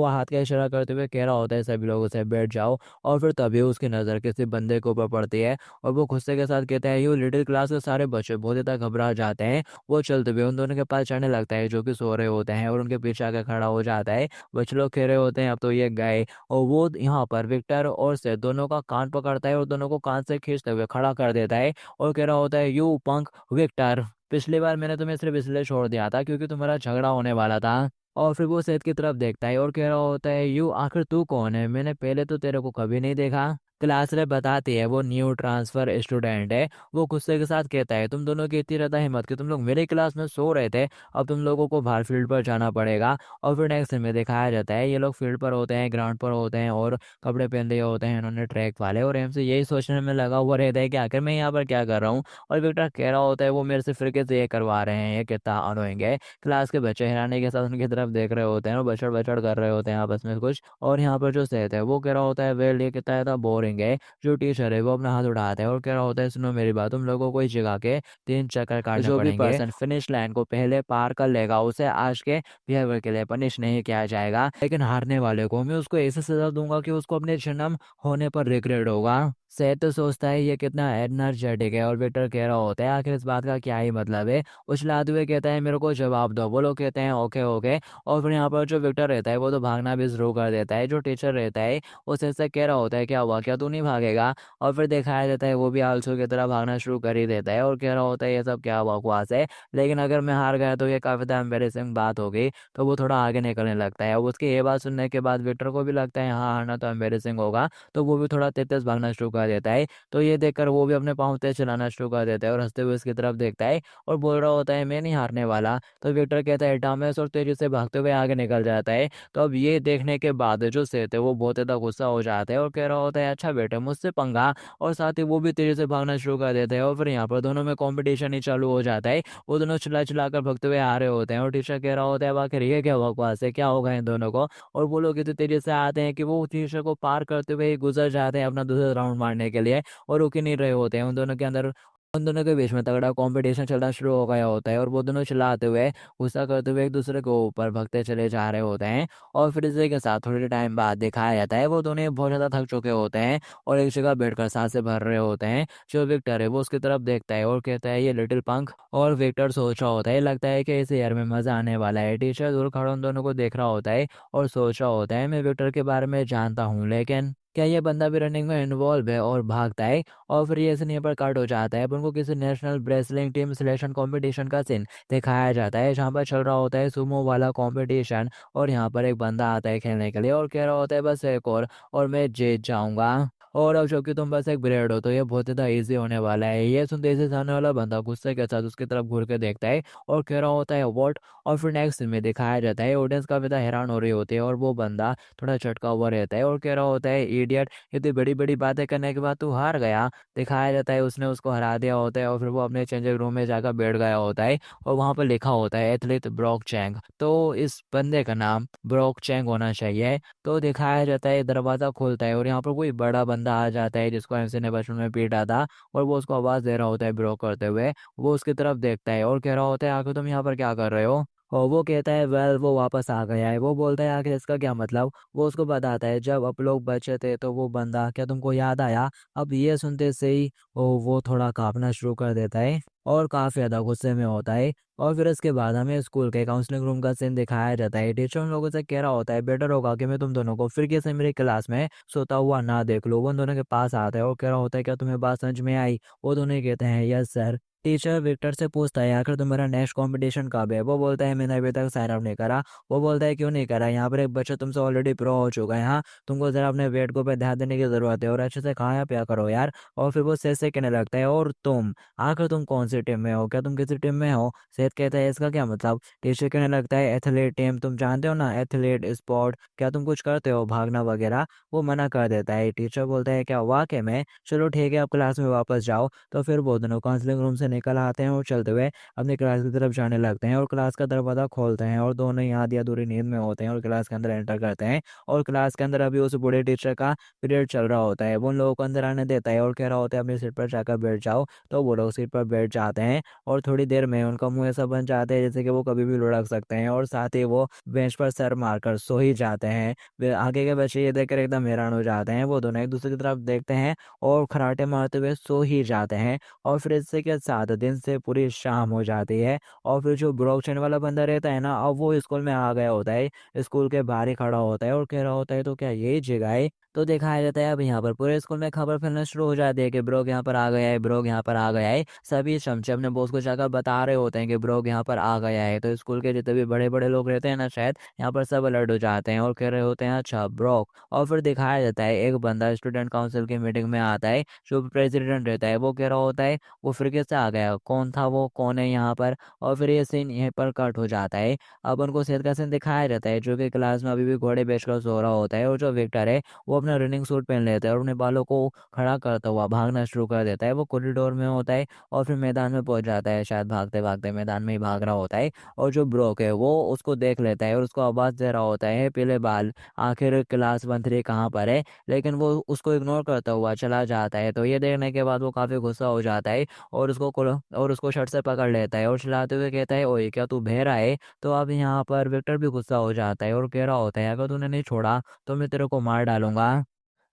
हाथ का इशारा करते हुए कह रहा होता है, सभी लोगों से बैठ जाओ। और फिर तभी उसकी नज़र किसी बंदे के ऊपर पड़ती है और वो गुस्से के साथ कहता है, यू लिटिल क्लास के सारे बच्चे बहुत ज़्यादा घबरा जाते हैं। वो चलते हुए उन दोनों के पास चढ़ने लगता है जो कि सो रहे होते हैं और उनके पीछे आकर खड़ा हो जाता है। बच्चे लोग कह रहे होते हैं, अब तो ये गए। और वो यहाँ पर विक्टर और से दोनों का कान पकड़ता है और दोनों को कान से खींचते हुए खड़ा कर देता है और कह रहा होता है, यू पंक विक्टर, पिछली बार मैंने तुम्हें सिर्फ इसलिए छोड़ दिया था क्योंकि तुम्हारा झगड़ा होने वाला था। और फिर वो सेठ की तरफ देखता है और कह रहा होता है, यू आखिर तू कौन है, मैंने पहले तो तेरे को कभी नहीं देखा। क्लास रे बताती है, वो न्यू ट्रांसफर स्टूडेंट है। वो गुस्से के साथ कहता है, तुम दोनों की इतनी ज्यादा हिम्मत कि तुम लोग मेरे क्लास में सो रहे थे, अब तुम लोगों को बाहर फील्ड पर जाना पड़ेगा। और फिर नेक्स्ट में दिखाया जाता है ये लोग फील्ड पर होते हैं, ग्राउंड पर होते हैं और कपड़े पहन लिए होते हैं इन्होंने ट्रैक वाले। और एमसी यही सोचने में लगा हुआ रहता है कि आखिर मैं यहाँ पर क्या कर रहा हूँ। और विक्टर कह रहा होता है, वो मेरे से फिर से ये करवा रहे हैं, ये कितना अनोइंग है। क्लास के बच्चे हैरानी के साथ उनकी तरफ देख रहे होते हैं और बचड़ बचड़ कर रहे होते हैं आपस में कुछ। और यहाँ पर जो सेहत है वो कह रहा होता है, वेल ये कितना ज़्यादा बोरिंग करेंगे। जो टीचर है वो अपना हाथ उठाता है और कह रहा होता है सुनो मेरी बात, तुम लोगों को इस जगह के 3 चक्कर काटने जो भी पड़ेंगे। पर्सन फिनिश लाइन को पहले पार कर लेगा उसे आज के बिहेवियर के लिए पनिश नहीं किया जाएगा, लेकिन हारने वाले को मैं उसको ऐसे सजा दूंगा कि उसको अपने जन्म होने पर रिग्रेट होगा। सैद तो सोचता है ये कितना एनर्जेटिक है और विक्टर कह रहा होता है आखिर इस बात का क्या ही मतलब है। उछलाते हुए कहता है मेरे को जवाब दो। वो लोग कहते हैं ओके ओके। और फिर यहाँ पर जो विक्टर रहता है वो तो भागना भी शुरू कर देता है। जो टीचर रहता है वो सैद से कह रहा होता है क्या हुआ, क्या तू नहीं भागेगा। और फिर दिखाया जाता है वो भी आलसू की तरह भागना शुरू कर ही देता है और कह रहा होता है ये सब क्या बकवास है, लेकिन अगर मैं हार गया तो ये काफ़ी ज़्यादा एम्बेरसिंग बात हो गई। तो वो थोड़ा आगे निकलने लगता है। अब उसकी ये बात सुनने के बाद विक्टर को भी लगता है हाँ हारना तो एम्बेरसिंग होगा, तो वो भी थोड़ा तेज तेज भागना शुरू कर देता है। तो ये देखकर वो भी अपने पाँव तेज चलाना शुरू कर देता है और हंसते हुए उसकी तरफ देखता है और बोल रहा होता है मैं नहीं हारने वाला। तो विक्टर कहता है टामस और तेजी से भागते हुए आगे निकल जाता है। तो अब ये देखने के बाद जो सेठ है वो बहुत ज़्यादा गुस्सा हो जाता है और कह रहा होता है अच्छा बेटे मुझसे पंगा। और साथ ही वो भी तेजी से भागना शुरू कर देता है और फिर यहाँ पर दोनों में कंपटीशन ही चालू हो जाता है। वो दोनों चिल्ला चिल्ला कर भगते हुए आ रहे होते हैं और टीचर कह रहा होता है आखिर ये क्या बकवास है, क्या होगा इन दोनों को। और वो लोग इतनी तेजी से आते हैं कि वो टीचर को पार करते हुए ही गुजर जाते हैं अपना दूसरा राउंड मारने के लिए और रुक ही नहीं रहे होते हैं। उन दोनों के बीच में तगड़ा कंपटीशन चलना शुरू हो गया होता है और वो दोनों चिल्लाते हुए गुस्सा करते हुए एक दूसरे के ऊपर भगते चले जा रहे होते हैं। और फिर इसी के साथ थोड़े टाइम बाद दिखाया जाता है वो दोनों बहुत ज़्यादा थक चुके होते हैं और एक जगह बैठकर सांसें भर रहे होते हैं। जो विक्टर है वो उसकी तरफ देखता है और कहता है ये लिटिल पंख। और विक्टर सोच रहा होता है लगता है कि इस ईयर में मज़ा आने वाला है। टीचर दूर खड़ा उन दोनों को देख रहा होता है और सोच रहा होता है मैं विक्टर के बारे में जानता हूँ, लेकिन क्या ये बंदा भी रनिंग में इन्वॉल्व है और भागता है। और फिर ये सीन यहाँ पर कट हो जाता है। अब उनको किसी national wrestling team selection competition का सीन दिखाया जाता है जहाँ पर चल रहा होता है सुमो वाला कंपटीशन। और यहाँ पर एक बंदा आता है खेलने के लिए और कह रहा होता है बस एक और मैं जीत जाऊंगा। और अब जबकि तुम बस एक ब्रेड हो तो ये बहुत ज़्यादा ईजी होने वाला है। ये सुनते ही सामने वाला बंदा गुस्से के साथ उसकी तरफ घूर के देखता है और कह रहा होता है व्हाट। और फिर नेक्स्ट सीन में दिखाया जाता है ऑडियंस काफी ज़्यादा हैरान हो रही होती है और वो बंदा थोड़ा चटका हुआ रहता है और कह रहा होता है इडियट, इतनी बड़ी बड़ी बातें करने के बाद तू हार गया। दिखाया जाता है उसने उसको हरा दिया होता है और फिर वो अपने चेंजिंग रूम में जाकर बैठ गया होता है और वहाँ पर लिखा होता है एथलीट ब्रॉक चैंग। तो इस बंदे का नाम ब्रॉक चैंग होना चाहिए। तो दिखाया जाता है दरवाज़ा खुलता है और यहाँ पर कोई बड़ा बंदा आ जाता है जिसको एमसी ने बचपन में पीटा था और वो उसको आवाज़ दे रहा होता है ब्रो करते हुए। वो उसकी तरफ देखता है और कह रहा होता है आखिर तुम यहाँ पर क्या कर रहे हो। और वो कहता है वेल वो वापस आ गया है। वो बोलता है आखिर इसका क्या मतलब। वो उसको बताता है जब आप लोग बचे थे तो वो बंदा क्या तुमको याद आया। अब ये सुनते से ही वो थोड़ा कांपना शुरू कर देता है और काफ़ी ज़्यादा गुस्से में होता है। और फिर इसके बाद हमें स्कूल के काउंसलिंग रूम का सीन दिखाया जाता है। टीचर उन लोगों से कह रहा होता है बेटर होगा कि मैं तुम दोनों को फिर से मेरी क्लास में सोता हुआ ना देख लो। वो उन दोनों के पास आता है और कह रहा होता है क्या तुम्हें बात समझ में आई। वो दोनों कहते हैं यस सर। टीचर विक्टर से पूछता है आखिर तुम्हारा नेक्स्ट कंपटीशन कब है। वो बोलता है मैंने अभी तक साइन अप नहीं करा। वो बोलता है क्यों नहीं करा, यहाँ पर एक बच्चा तुमसे ऑलरेडी प्रो हो चुका है। हाँ तुमको जरा अपने वेट को पे ध्यान देने की जरूरत है और अच्छे से खाया पिया करो यार। और फिर वो सह से कहने लगता है और तुम आखिर तुम कौन सी टीम में हो, क्या तुम किसी टीम में हो। सेठ कहता है इसका क्या मतलब। टीचर कहने लगता है एथलीट टीम, तुम जानते हो ना एथलीट स्पोर्ट, क्या तुम कुछ करते हो भागना वगैरह। वो मना कर देता है। टीचर बोलता है क्या वाकई में, चलो ठीक है अब क्लास में वापस जाओ। तो फिर वो दोनों काउंसलिंग रूम से निकल आते हैं और चलते हुए अपनी क्लास की तरफ जाने लगते हैं और क्लास का दरवाजा खोलते हैं और दोनों ही आधी अधूरी नींद में होते हैं और क्लास के अंदर एंटर करते हैं। और क्लास के अंदर अभी उस बूढ़े टीचर का पीरियड चल रहा होता है। वो उन लोगों को अंदर आने देता है और कह रहा होता है अपनी सीट पर जाकर बैठ जाओ। तो वो लोग सीट पर बैठ जाते हैं और थोड़ी देर में उनका मुंह ऐसा बन जाता है जैसे कि वो कभी भी लुढ़क सकते हैं और साथ ही वो बेंच पर सर मारकर सो ही जाते हैं। वे आगे के बच्चे ये देखकर एकदम हैरान हो जाते हैं। वो दोनों एक दूसरे की तरफ देखते हैं और खराटे मारते हुए सो ही जाते हैं। और फिर इससे के साथ दिन से पूरी शाम हो जाती है। और फिर जो ब्लॉकचेन वाला बंदा रहता है ना, अब वो स्कूल में आ गया होता है। स्कूल के बाहर ही खड़ा होता है और कह रहा होता है तो क्या यही जगह है। तो दिखाया जाता है अब यहाँ पर पूरे स्कूल में खबर फैलना शुरू हो जाती है कि ब्रोक यहाँ पर आ गया है, ब्रोक यहाँ पर आ गया है। सभी चमचे अपने बॉस को जाकर बता रहे होते हैं कि ब्रोक यहाँ पर आ गया है। तो स्कूल के जितने भी बड़े बड़े लोग रहते हैं ना शायद यहाँ पर सब अलर्ट हो जाते हैं और कह रहे होते हैं अच्छा ब्रोक। और फिर दिखाया जाता है एक बंदा स्टूडेंट काउंसिल की मीटिंग में आता है। जो प्रेसिडेंट रहता है वो कह रहा होता है वो फिर कैसे आ गया, कौन था वो, कौन है यहाँ पर। और फिर ये सीन यहीं पर कट हो जाता है। अब उनको सेहत का सीन दिखाया जाता है जो कि क्लास में अभी भी घोड़े बेचकर सो रहा होता है और जो विक्टर है वो अपना रनिंग सूट पहन लेता है और अपने बालों को खड़ा करता हुआ भागना शुरू कर देता है। वो कॉरिडोर में होता है और फिर मैदान में पहुंच जाता है, शायद भागते भागते मैदान में ही भाग रहा होता है। और जो ब्रोक है वो उसको देख लेता है और उसको आवाज़ दे रहा होता है, पीले बाल, आखिर क्लास 1-3 कहाँ पर है। लेकिन वो उसको इग्नोर करता हुआ चला जाता है। तो ये देखने के बाद वो काफ़ी गुस्सा हो जाता है और उसको शर्ट से पकड़ लेता है और चिल्लाते हुए कहता है, ओए क्या तू बहरा है। तो अब यहाँ पर विक्टर भी गुस्सा हो जाता है और कह रहा होता है, अगर तूने नहीं छोड़ा तो मैं तेरे को मार डालूंगा।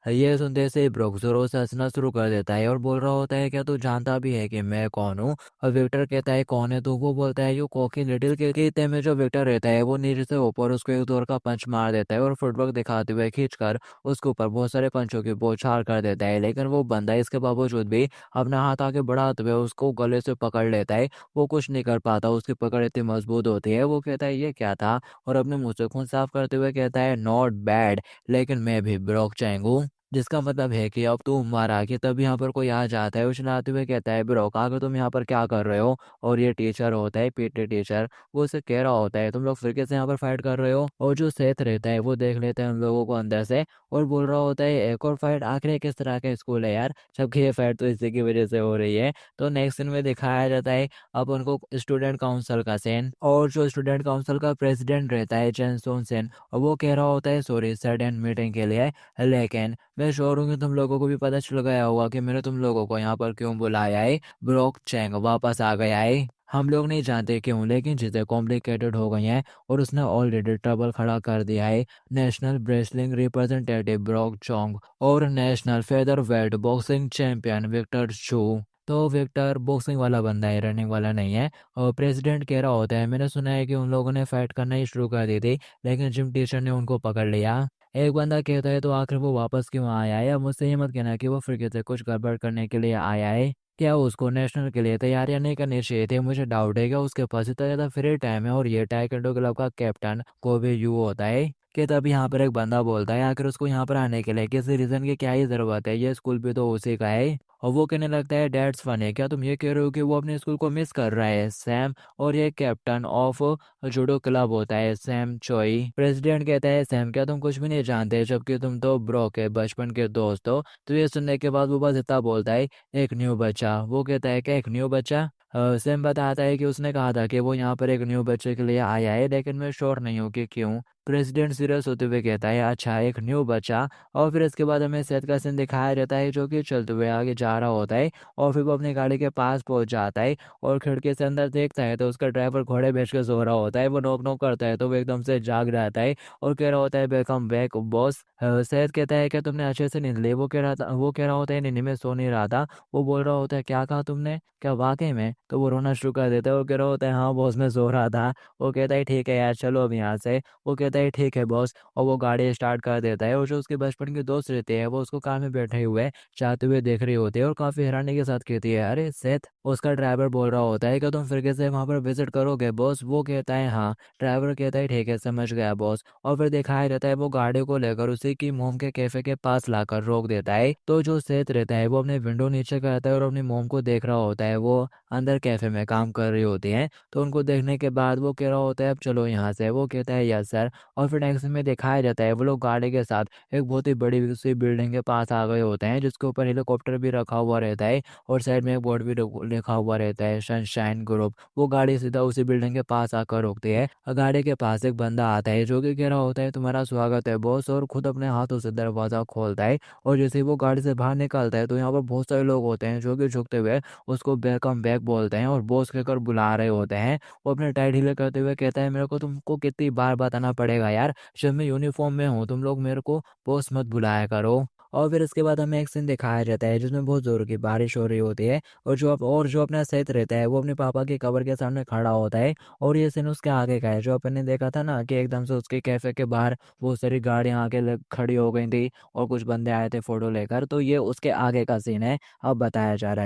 ये सुनते से ब्रोक जोरों से हंसना शुरू कर देता है और बोल रहा होता है, क्या तू जानता भी है कि मैं कौन हूँ। और विक्टर कहता है, कौन है तू। वो बोलता है, यू कॉकी लिटिल। के इतने में जो विक्टर रहता है वो नीचे से ऊपर उसको एक जोर का पंच मार देता है और फुटवर्क दिखाते हुए खींचकर उसके ऊपर बहुत सारे पंचों की बौछार कर देता है। लेकिन वो बंदा इसके बावजूद भी अपना हाथ आगे बढ़ाते हुए उसको गले से पकड़ लेता है। वो कुछ नहीं कर पाता, उसकी पकड़ इतनी मजबूत होती है। वो कहता है, ये क्या था, और अपने मुंह से खून साफ करते हुए कहता है, नॉट बैड, लेकिन मैं भी ब्रोक चाहूंगा। जिसका मतलब है कि अब तुम मारा कि तब यहाँ पर कोई आ जाता है और चिल्लाते हुए कहता है, ब्रो आगे तुम यहाँ पर क्या कर रहे हो। और ये टीचर होता है, पीटी टीचर, वो उसे कह रहा होता है, तुम लोग फिर कैसे यहाँ पर फाइट कर रहे हो। और जो सेठ रहता है वो देख लेता है उन लोगों को अंदर से और बोल रहा होता है, एक और फाइट, आखिर ये किस तरह का स्कूल है यार, जबकि ये फाइट तो इसी की वजह से हो रही है। तो नेक्स्ट सीन में दिखाया जाता है अब उनको स्टूडेंट काउंसिल का सीन, और जो स्टूडेंट काउंसिल का प्रेसिडेंट रहता है चैन सोन सेन, और वो कह रहा होता है, सॉरी सडन मीटिंग के लिए, लेकिन मैं श्योर हूँ कि तुम लोगों को भी पता चल गया होगा कि मैंने तुम लोगों को यहाँ पर क्यों बुलाया है। ब्रोक चैंग वापस आ गया है। हम लोग नहीं जानते क्यों, लेकिन चीज़ें कॉम्प्लिकेटेड हो गई हैं और उसने ऑलरेडी ट्रबल खड़ा कर दिया है। नेशनल ब्रेसलिंग रिप्रेजेंटेटिव ब्रोक चोंग और national feather wait boxing champion Viktor चू। तो विक्टर बॉक्सिंग वाला बंदा है, रनिंग वाला नहीं है। और प्रेसिडेंट कह रहा होता है, मैंने सुना है कि उन लोगों ने फाइट करना ही शुरू कर दी थी, लेकिन जिम टीचर ने उनको पकड़ लिया। एक बंदा कहता है, तो आखिर वो वापस क्यों आया है। अब मुझसे ये मत कहना कि वो फिर से कुछ गड़बड़ करने के लिए आया है। क्या उसको नेशनल के लिए तैयारियां नहीं करनी चाहिए थी। मुझे डाउट है कि उसके पास इतना ज़्यादा फ्री टाइम है और ये टाइकेंडो क्लब का कैप्टन कोबे यू होता है। कि तब यहाँ पर एक बंदा बोलता है, आखिर उसको यहाँ पर आने के लिए किसी रीज़न की क्या ही ज़रूरत है, ये स्कूल भी तो उसी का है। और वो कहने लगता है, डैट्स फनी, क्या तुम ये कह रहे हो कि वो अपने स्कूल को मिस कर रहा है सैम। और ये कैप्टन ऑफ जूडो क्लब होता है सैम चोई। प्रेसिडेंट कहता है, सैम क्या तुम कुछ भी नहीं जानते, जबकि तुम तो ब्रो के बचपन के दोस्त हो। तो ये सुनने के बाद वो बस इतना बोलता है, एक न्यू बच्चा। वो कहता है, क्या एक न्यू बच्चा। सैम बताता है कि उसने कहा था कि वो यहाँ पर एक न्यू बच्चे के लिए आया है, लेकिन मैं श्योर नहीं हूँ कि क्यों। प्रेसिडेंट सीरियस होते हुए कहता है, अच्छा एक न्यू बच्चा। और फिर इसके बाद हमें सेठ का सीन दिखाया जाता है जो कि चलते हुए आगे जा रहा होता है और फिर वो अपनी गाड़ी के पास पहुंच जाता है और खिड़की से अंदर देखता है तो उसका ड्राइवर घोड़े बेच के सो रहा होता है। वो नॉक नॉक करता है तो वो एकदम से जाग जाता है और कह रहा होता है, वेलकम बैक बॉस। सेठ कहता है कि तुमने अच्छे से नींद ली। वो कह रहा होता है, नहीं नहीं मैं सो नहीं रहा था। वो बोल रहा होता है, क्या कहा तुमने, क्या वाकई में। तो वो रोना शुरू कर देता है। वो कह रहा होता है, हाँ बॉस मैं सो रहा था। वो कहता है, ठीक है यार चलो अब यहाँ से। वो कहता है, ठीक है बॉस। और वो गाड़ी स्टार्ट कर देता है और जो उसके बचपन के दोस्त रहते हैं वो उसको कार में बैठे हुए जाते हुए देख रही होती है और काफी हैरानी के साथ कहती है, अरे सेथ। उसका ड्राइवर बोल रहा होता है कि तुम फिर से वहां पर विजिट करोगे बॉस। वो कहता है, हाँ। ड्राइवर कहता है, ठीक है समझ गया बॉस। और फिर दिखाया जाता है वो गाड़ी को लेकर उसी की मोम के कैफे के पास लाकर रोक देता है। तो जो सेथ रहता है वो अपने विंडो नीचे करता है और अपनी मोम को देख रहा होता है। वो अंदर कैफे में काम कर रही होती है। तो उनको देखने के बाद वो कह रहा होता है, अब चलो यहाँ से। वो कहता है, यस सर। और फिर नेक्स्ट में दिखाया जाता है वो लोग गाड़ी के साथ एक बहुत ही बड़ी सी बिल्डिंग के पास आ गए होते हैं जिसके ऊपर हेलीकॉप्टर भी रखा हुआ रहता है और साइड में एक बोर्ड भी लिखा हुआ रहता है, सनशाइन ग्रुप। वो गाड़ी सीधा उसी बिल्डिंग के पास आकर रुकती है। गाड़ी के पास एक बंदा आता है जो कि कह रहा होता है, तुम्हारा स्वागत है बॉस। और खुद अपने हाथों से दरवाजा खोलता है और जैसे ही वो गाड़ी से बाहर निकलता है तो यहाँ पर बहुत सारे लोग होते हैं जो कि झुकते हुए उसको वेलकम बैक बोलते हैं और बॉस कहकर बुला रहे होते हैं। वो अपने टाइट ढीले करते हुए कहता है, मेरे को तुमको कितनी बार बताना पड़ेगा यार, जब मैं यूनिफॉर्म में हूँ तुम लोग मेरे को बॉस मत बुलाया करो। और फिर इसके बाद हमें एक सीन दिखाया जाता है जिसमें बहुत जोर की बारिश हो रही होती है और जो अपना सेठ रहता है वो अपने पापा की कब्र के सामने खड़ा होता है। और ये सीन उसके आगे का है जो अपन ने देखा था ना कि एकदम से उसके कैफे के बाहर बहुत सारी गाड़ियां आके खड़ी हो गई थी और कुछ बंदे आए थे फोटो लेकर। तो ये उसके आगे का सीन है। अब बताया जा रहा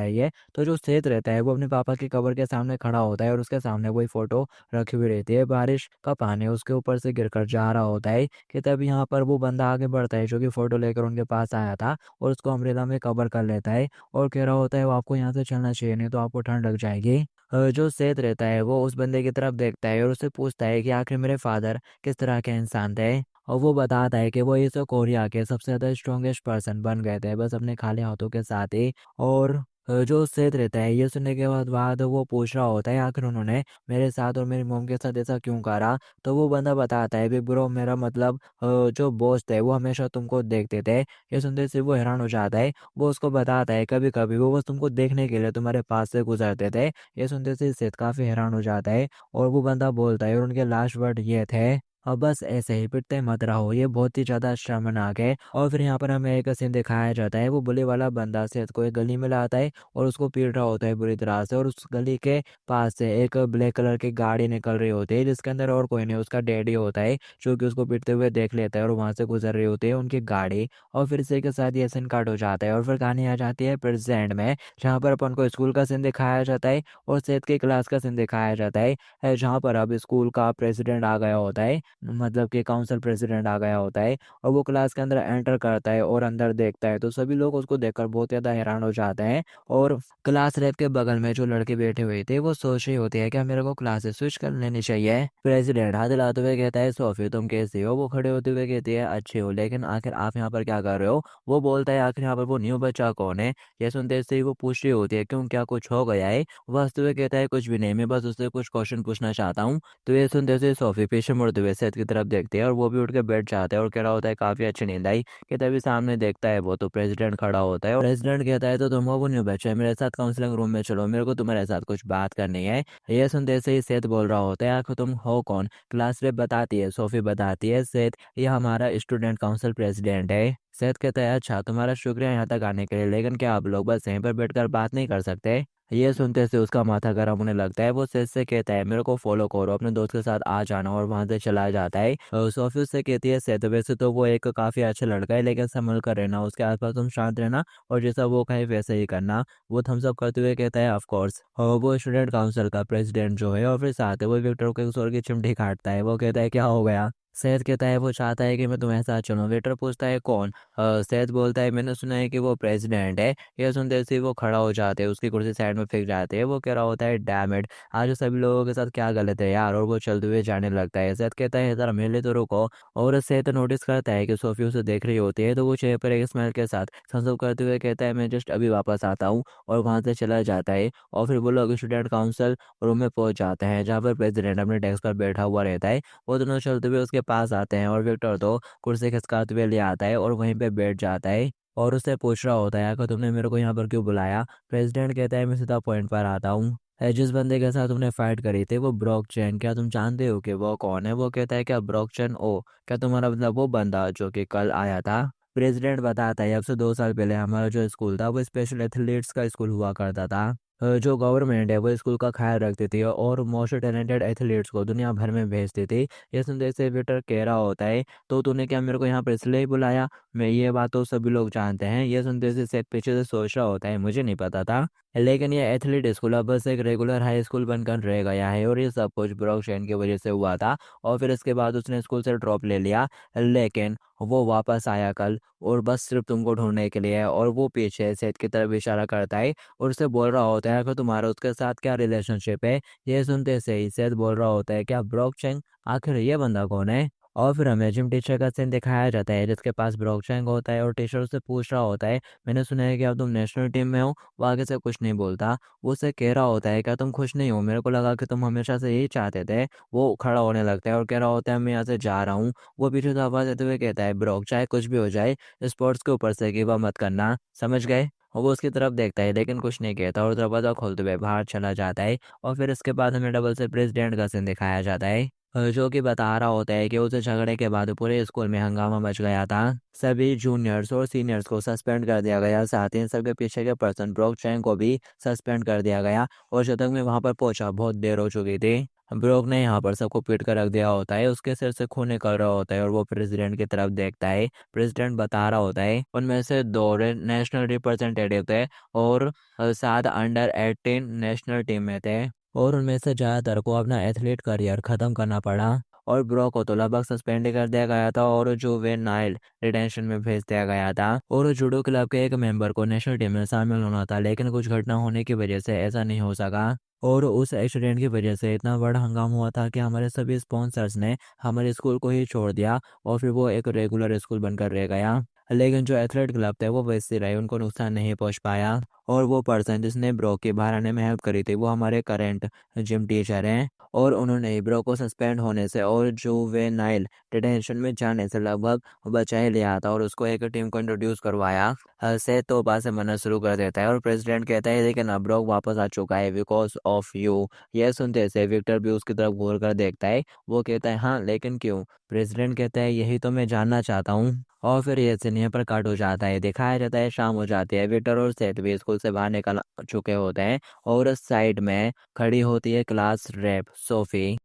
है ये। तो जो सेठ रहता है वो अपने पापा की कब्र के सामने खड़ा होता है और उसके सामने वही फोटो रखी हुई रहती है। बारिश का पानी उसके ऊपर से गिरकर जा रहा होता है कि तब यहाँ पर वो बंदा आगे बढ़ता है जो कि फोटो लेकर उनके पास आया था और उसको अम्ब्रेला में कवर कर लेता है और कह रहा होता है, वो आपको यहाँ से चलना चाहिए नहीं तो आपको ठंड लग जाएगी। जो सेठ रहता है वो उस बंदे की तरफ देखता है और उससे पूछता है कि आखिर मेरे फादर किस तरह के इंसान थे। और वो बताता है कि वो इस कोरिया के सबसे ज़्यादा स्ट्रॉन्गेस्ट पर्सन बन गए थे बस अपने खाली हाथों के साथ ही। और जो सेठ रहता है ये सुनने के बाद वो पूछ रहा होता है आखिर उन्होंने मेरे साथ और मेरी मोम के साथ ऐसा क्यों करा। तो वो बंदा बताता है बिग ब्रो मेरा मतलब जो बॉस थे वो हमेशा तुमको देखते थे। ये सुनते से वो हैरान हो जाता है। वो उसको बताता है कभी कभी वो बस तुमको देखने के लिए तुम्हारे पास से गुजरते थे। ये सुनते से सेठ काफ़ी हैरान हो जाता है। और वो बंदा बोलता है और उनके लास्ट वर्ड ये थे और बस ऐसे ही पिटते मत रहो ये बहुत ही ज़्यादा शर्मनाक है। और फिर यहाँ पर हमें एक सीन दिखाया जाता है वो बुले वाला बंदा सेठ को एक गली में लाता है और उसको पीट रहा होता है बुरी तरह से। और उस गली के पास से एक ब्लैक कलर की गाड़ी निकल रही होती है जिसके अंदर और कोई नहीं उसका डैडी होता है जो कि उसको पीटते हुए देख लेता है और वहाँ से गुजर रही होती है उनकी गाड़ी। और फिर इसी के साथ ये सीन काट हो जाता है और फिर कहानी आ जाती है प्रेजेंट में जहाँ पर अपन को स्कूल का सीन दिखाया जाता है और सेठ की क्लास का सीन दिखाया जाता है जहाँ पर अब स्कूल का प्रेसिडेंट आ गया होता है मतलब कि काउंसिल प्रेसिडेंट आ गया होता है। और वो क्लास के अंदर एंटर करता है और अंदर देखता है तो सभी लोग उसको देखकर बहुत ज़्यादा हैरान हो जाते हैं। और क्लास रैप के बगल में जो लड़के बैठे हुए थे वो सोच रही होती है कि मेरे को क्लासेस स्विच कर लेनी चाहिए। प्रेसिडेंट हाथ हिलाते हुए कहता है सोफी तुम कैसी हो। वो खड़े होते हुए कहती है अच्छी हो लेकिन आखिर आप यहाँ पर क्या कर रहे हो। वो बोलता है आखिर यहाँ पर वो न्यू बच्चा कौन है। ये सुनते ही वो पूछ रही होती है क्यों क्या कुछ हो गया है। वो हंसते हुए कहता है कुछ भी नहीं मैं बस उससे कुछ क्वेश्चन पूछना चाहता हूँ। तो ये सुनते से सोफी पीछे मुड़ते हुए सेठ की तरफ देखती है और वो भी उठ के बैठ जाता है और कह रहा होता है काफी अच्छी नींद आई। कि तभी सामने देखता है वो तो प्रेसिडेंट खड़ा होता है और प्रेसिडेंट कहता है तो तुम हो वो न्यू बच्चा है मेरे साथ काउंसलिंग रूम में चलो मेरे को तुम्हारे साथ कुछ बात करनी है। ये सुनते से ही सेठ बोल रहा होता है आखिर तुम हो कौन। क्लास रेप बताती है सोफी बताती है सेठ ये हमारा स्टूडेंट काउंसिल प्रेसिडेंट है। सेठ कहता है अच्छा तुम्हारा शुक्रिया यहाँ तक आने के लिए लेकिन क्या आप लोग बस यहीं पर बैठकर बात नहीं कर सकते। ये सुनते से उसका माथा गर्म होने लगता है। वो सेठ से कहता है मेरे को फॉलो करो अपने दोस्त के साथ आ जाना और वहां से चला जाता है। सोफी उससे कहती है सेठ वैसे तो वो एक काफी अच्छा लड़का है लेकिन संभल कर रहना उसके आसपास तुम शांत रहना और जैसा वो कहे वैसे ही करना। वो थम्स अप करते हुए कहता है ऑफ कोर्स। और वो स्टूडेंट काउंसिल का प्रेसिडेंट जो है और फिर साथ है वो विक्टर के स्वर की चिमटी काटता है। वो कहता है क्या हो गया। सेठ कहता है वो चाहता है कि मैं तुम्हारे साथ चलूं। वेटर पूछता है कौन। सेठ बोलता है मैंने सुना है कि वो प्रेसिडेंट है। यह सुनते ही वो खड़ा हो जाते हैं उसकी कुर्सी साइड में फेंक जाते हैं। वो कह रहा होता है डैम इट आज सभी लोगों के साथ क्या गलत है यार। और वो चलते हुए जाने लगता है। सेठ कहता है जरा मेरे लिए तो रुको। और सेठ नोटिस करता है कि सोफी उसे देख रही होती है तो वो चेहरे पर एक स्माइल के साथ थम्स करते हुए कहता है मैं जस्ट अभी वापस आता हूँ। और वहां से चला जाता है। और फिर वो लोग स्टूडेंट काउंसिल रूम में पहुंच जाते हैं जहाँ पर प्रेसिडेंट अपने डेस्क पर बैठा हुआ रहता है। वो दोनों चलते हुए उसके पास आते हैं और विक्टर तो कुर्सी खिसकाते हुए ले आता है और वहीं पे बैठ जाता है। और उससे पूछ रहा होता है कि तुमने मेरे को यहाँ पर क्यों बुलाया। प्रेसिडेंट कहता है मैं सीधा पॉइंट पर आता हूँ। जिस बंदे के साथ तुमने फाइट करी थी वो ब्रॉक चैन क्या तुम जानते हो कि वो कौन है। वो कहता है क्या ब्रॉक चैन ओ क्या तुम्हारा मतलब वो बंदा जो कि कल आया था। प्रेसिडेंट बताता है अब से 2 साल पहले हमारा जो स्कूल था वो स्पेशल एथलीट्स का स्कूल हुआ करता था। जो गवर्नमेंट है वो स्कूल का ख्याल रखती थी और मोस्ट टैलेंटेड एथलीट्स को दुनिया भर में भेजती थी। ये सुनते से वेटर कह रहा होता है तो तूने क्या मेरे को यहाँ पर इसलिए ही बुलाया। मैं ये बात तो सभी लोग जानते हैं। ये सुनते से सेठ पीछे से सोच रहा होता है मुझे नहीं पता था लेकिन ये एथलीट स्कूल अब बस एक रेगुलर हाई स्कूल बनकर रह गया है और ये सब कुछ ब्रॉक चेन की वजह से हुआ था। और फिर इसके बाद उसने स्कूल से ड्रॉप ले लिया लेकिन वो वापस आया कल और बस सिर्फ तुमको ढूंढने के लिए। और वो पीछे सेठ की तरफ इशारा करता है और उससे बोल रहा होता है कि तुम्हारा उसके साथ क्या रिलेशनशिप है। ये सुनते से ही सेठ बोल रहा होता है क्या ब्रॉक चेंग आखिर ये बंदा कौन है। और फिर हमें जिम टीचर का सीन दिखाया जाता है जिसके पास ब्रॉक चेंग होता है और टीचर उससे पूछ रहा होता है मैंने सुना है कि अब तुम नेशनल टीम में हो। वो आगे से कुछ नहीं बोलता। वो उससे कह रहा होता है क्या तुम खुश नहीं हो मेरे को लगा कि तुम हमेशा से यही चाहते थे। वो खड़ा होने लगता है और कह रहा होता है मैं यहाँ से जा रहा हूँ। वो पीछे से आवाज देते हुए कहता है ब्रॉक चाहे कुछ भी हो जाए स्पोर्ट्स के ऊपर से गिव अप मत करना समझ गए। और वो उसकी तरफ देखता है लेकिन कुछ नहीं कहता और दरवाजा खोलते हुए बाहर चला जाता है। और फिर इसके बाद हमें डबल से प्रेसिडेंट का सीन दिखाया जाता है जो कि बता रहा होता है कि उस झगड़े के बाद पूरे स्कूल में हंगामा मच गया था। सभी जूनियर्स और सीनियर्स को सस्पेंड कर दिया गया साथ ही सबके पीछे के पर्सन ब्रॉक चैंग को भी सस्पेंड कर दिया गया। और जब तक मैं वहां पर पहुंचा बहुत देर हो चुकी थी। ब्रोक ने यहाँ पर सबको पीट कर रख दिया होता है उसके सिर से खून निकल रहा होता है और वो प्रेसिडेंट की तरफ देखता है। प्रेसिडेंट बता रहा होता है उनमें से दो नेशनल रिप्रेजेंटेटिव थे और 7 अंडर 18 नेशनल टीम में थे। और उनमें से ज़्यादातर को अपना एथलीट करियर ख़त्म करना पड़ा। और ब्रो को तो लगभग सस्पेंड कर दिया गया था और जुवेनाइल डिटेंशन में भेज दिया गया था। और जूडो क्लब के एक मेंबर को नेशनल टीम में शामिल होना था, लेकिन कुछ घटना होने की वजह से ऐसा नहीं हो सका। और उस एक्सीडेंट की वजह से इतना बड़ा हंगामा हुआ था कि हमारे सभी स्पॉन्सर्स ने हमारे स्कूल को ही छोड़ दिया और फिर वो एक रेगुलर स्कूल बनकर रह गया। लेकिन जो एथलेट क्लब थे वो वैसे रहे, उनको नुकसान नहीं पहुंच पाया। और वो पर्सन जिसने ब्रो के बाहर आने में हेल्प करी थी वो हमारे करंट जिम टीचर हैं। और उन्होंने ब्रो को सस्पेंड होने से और जुवेनाइल डिटेंशन में जाने से लगभग बचा ही लिया था और उसको एक टीम को इंट्रोड्यूस करवाया। से तो बात से मना शुरू कर देता है और प्रेसिडेंट कहता है लेकिन अब ब्रो वापस आ चुका है बिकॉज ऑफ यू। यह सुनते से विक्टर भी उसकी तरफ घूर कर देखता है। वो कहता है हाँ लेकिन क्यों। प्रेसिडेंट कहता है यही तो मैं जानना चाहता हूँ। और फिर ये सीन यहाँ पर काट हो जाता है। दिखाया जाता है शाम हो जाती है, विक्टर और सेठ भी स्कूल से बाहर निकल चुके होते हैं और साइड में खड़ी होती है क्लास रेप सोफी।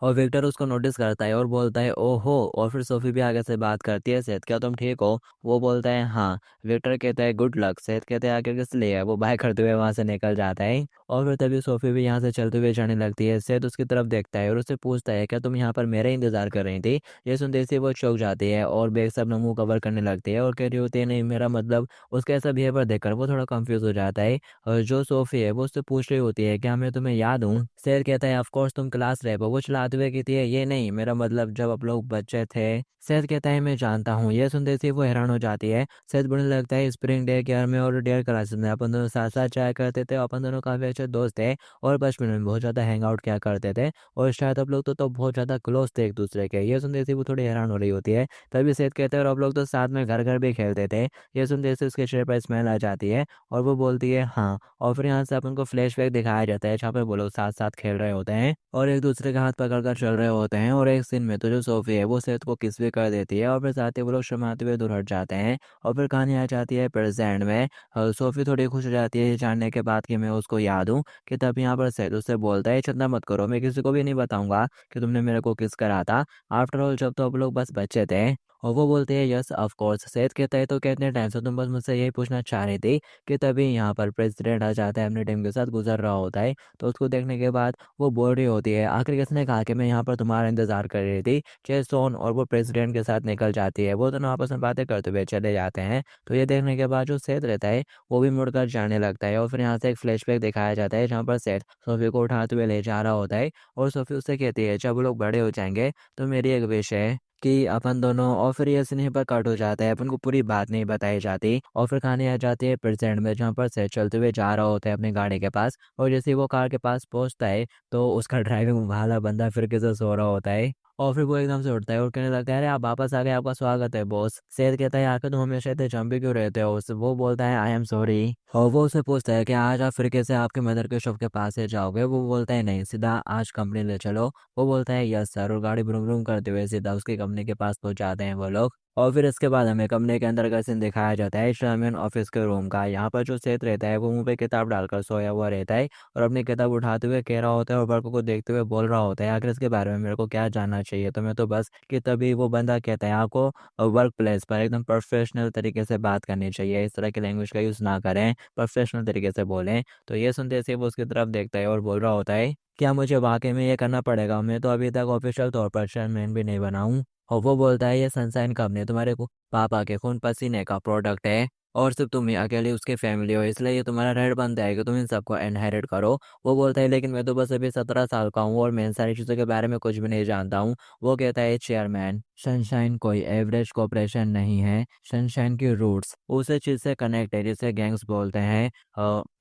और विक्टर उसको नोटिस करता है और बोलता है ओहो। और फिर सोफी भी आगे से बात करती है सेठ क्या तुम ठीक हो। वो बोलता है हाँ। विक्टर कहता है गुड लक। सेठ कहते हैं आखिर किस लिए। वो बाय करते हुए वहां से निकल जाता है। और फिर तभी सोफी भी यहाँ से चलते हुए जाने लगती है। सेठ उसकी तरफ देखता है और उससे पूछता है क्या तुम यहाँ पर मेरा इंतजार कर रही थी। ये सुनते ही वो चौंक जाती है और बेग से अपना मुंह कवर करने लगती है और कह रही होती है नहीं मेरा मतलब। उसका ऐसा बिहेवियर देखकर वो थोड़ा कंफ्यूज हो जाता है। और जो सोफी है वो उससे पूछ रही होती है क्या मैं तुम्हें याद हूँ। शेर कहता है ऑफ कोर्स तुम क्लास रैप हो। वो चलाते हुए कहती है ये नहीं मेरा मतलब जब आप लोग बच्चे थे। सेठ कहता है मैं जानता हूँ। ये सुनते ही वो हैरान हो जाती है। सेठ बोलने लगता है स्प्रिंग डे केयर में और डेयर क्लासेस में अपन दोनों साथ साथ जाया करते थे। अपन दोनों काफी अच्छे दोस्त थे और बचपन में बहुत ज्यादा हैंग आउट किया करते थे और शायद आप लोग तो बहुत ज्यादा क्लोज थे एक दूसरे के। ये सुनते ही वो थोड़ी हैरान हो रही होती है। तभी सेठ कहते हैं और आप लोग तो साथ में घर घर भी खेलते थे। ये सुनते ही उसके चेहरे पर स्मेल आ जाती है और वो बोलती है हाँ। और फिर यहाँ से अपन को फ्लैशबैक दिखाया जाता है जहाँ पे वो लोग साथ साथ खेल रहे होते हैं और एक दूसरे का हाथ पकड़कर चल रहे होते हैं। और एक सीन में तो जो सोफी है वो सेठ को किस भी कर देती है और फिर साथ ही वो लोग शर्माते हुए दूर हट जाते हैं। और फिर कहानी आ जाती है प्रेजेंट में। सोफी थोड़ी खुश हो जाती है ये जानने के बाद कि मैं उसको याद हूँ। कि तब यहाँ पर सेठ उससे बोलता है चिंता मत करो मैं किसी को भी नहीं बताऊंगा कि तुमने मेरे को किस करा था। आफ्टर ऑल जब तो अब लोग बस बच्चे थे। और वो बोलते हैं यस ऑफ कोर्स। सेठ कहता है तो कितने टाइम से तुम बस मुझसे यही पूछना चाह रही थी। कि तभी यहाँ पर प्रेसिडेंट आ जाता है अपनी टीम के साथ गुजर रहा होता है। तो उसको देखने के बाद वो बोल रही होती है आखिर किसने कहा कि मैं यहाँ पर तुम्हारा इंतजार कर रही थी। सोन और वो प्रेसिडेंट के साथ निकल जाती है। वो दोनों आपस में बातें करते हुए चले जाते हैं। तो ये देखने के बाद जो सेठ रहता है वो भी मुड़कर जाने लगता है और फिर यहाँ से एक फ्लैशबैक दिखाया जाता है जहाँ पर सेठ सोफी को उठाते हुए ले जा रहा होता है। और सोफी उससे कहती है जब वो लोग बड़े हो जाएंगे तो मेरी एक विश है कि अपन दोनों। और फिर ये स्नेह पर कट हो जाता है, अपन को पूरी बात नहीं बताई जाती। और फिर कहानी आ जाती है प्रेजेंट में जहाँ पर से चलते हुए जा रहा होता है अपनी गाड़ी के पास। और जैसे ही वो कार के पास पहुंचता है तो उसका ड्राइविंग वाला बंदा फिर किसी सो रहा होता है। और फिर वो एकदम से उठता है और कहने लगता है अरे आप वापस आ गए आपका स्वागत है बॉस। सेठ कहता है आखिर तुम हमेशा इतने चंपी क्यों रहते हो। वो बोलता है आई एम सॉरी। और वो उसे पूछता है कि आज आप फिर कैसे आपके मदर के शॉप के पास से जाओगे। वो बोलता है नहीं सीधा आज कंपनी ले चलो। वो बोलता है यस सर और गाड़ी ब्रूम ब्रूम करते हुए सीधा उसकी कंपनी के पास पहुंच जाते हैं वो लोग। और फिर इसके बाद हमें कंपनी के अंदर का सीन दिखाया जाता है शामियन ऑफिस के रूम का। यहाँ पर जो सेठ रहता है वो मुंह पे किताब डालकर सोया हुआ रहता है और अपनी किताब उठाते हुए कह रहा होता है और वर्क को देखते हुए बोल रहा होता है आखिर इसके बारे में मेरे को क्या जानना चाहिए। तो मैं तो बस कि तभी वो बंदा कहता है आपको वर्क प्लेस पर एकदम प्रोफेशनल तरीके से बात करनी चाहिए, इस तरह की लैंग्वेज का यूज़ ना करें, प्रोफेशनल तरीके से बोलें। तो ये सुनते से वो उसकी तरफ देखता है और बोल रहा होता है क्या मुझे वाकई में ये करना पड़ेगा। मैं तो अभी तक ऑफिशियल तौर पर चेयरमैन भी नहीं बना हूँ। और वो बोलता है ये सनशाइन कंपनी तुम्हारे को पापा के खून पसीने का प्रोडक्ट है और सिर्फ तुम ही अकेले उसके फैमिली हो, इसलिए ये तुम्हारा राइट बनता है कि तुम इन सबको इनहेरिट करो। वो बोलता है लेकिन मैं तो बस अभी 17 साल का हूँ और मैं इन सारी चीज़ों के बारे में कुछ भी नहीं जानता हूँ। वो कहता है चेयरमैन सनशाइन कोई एवरेज कॉपरेशन नहीं है। सनशाइन की रूट्स उस चीज़ से कनेक्ट है जिसे गैंग्स बोलते हैं।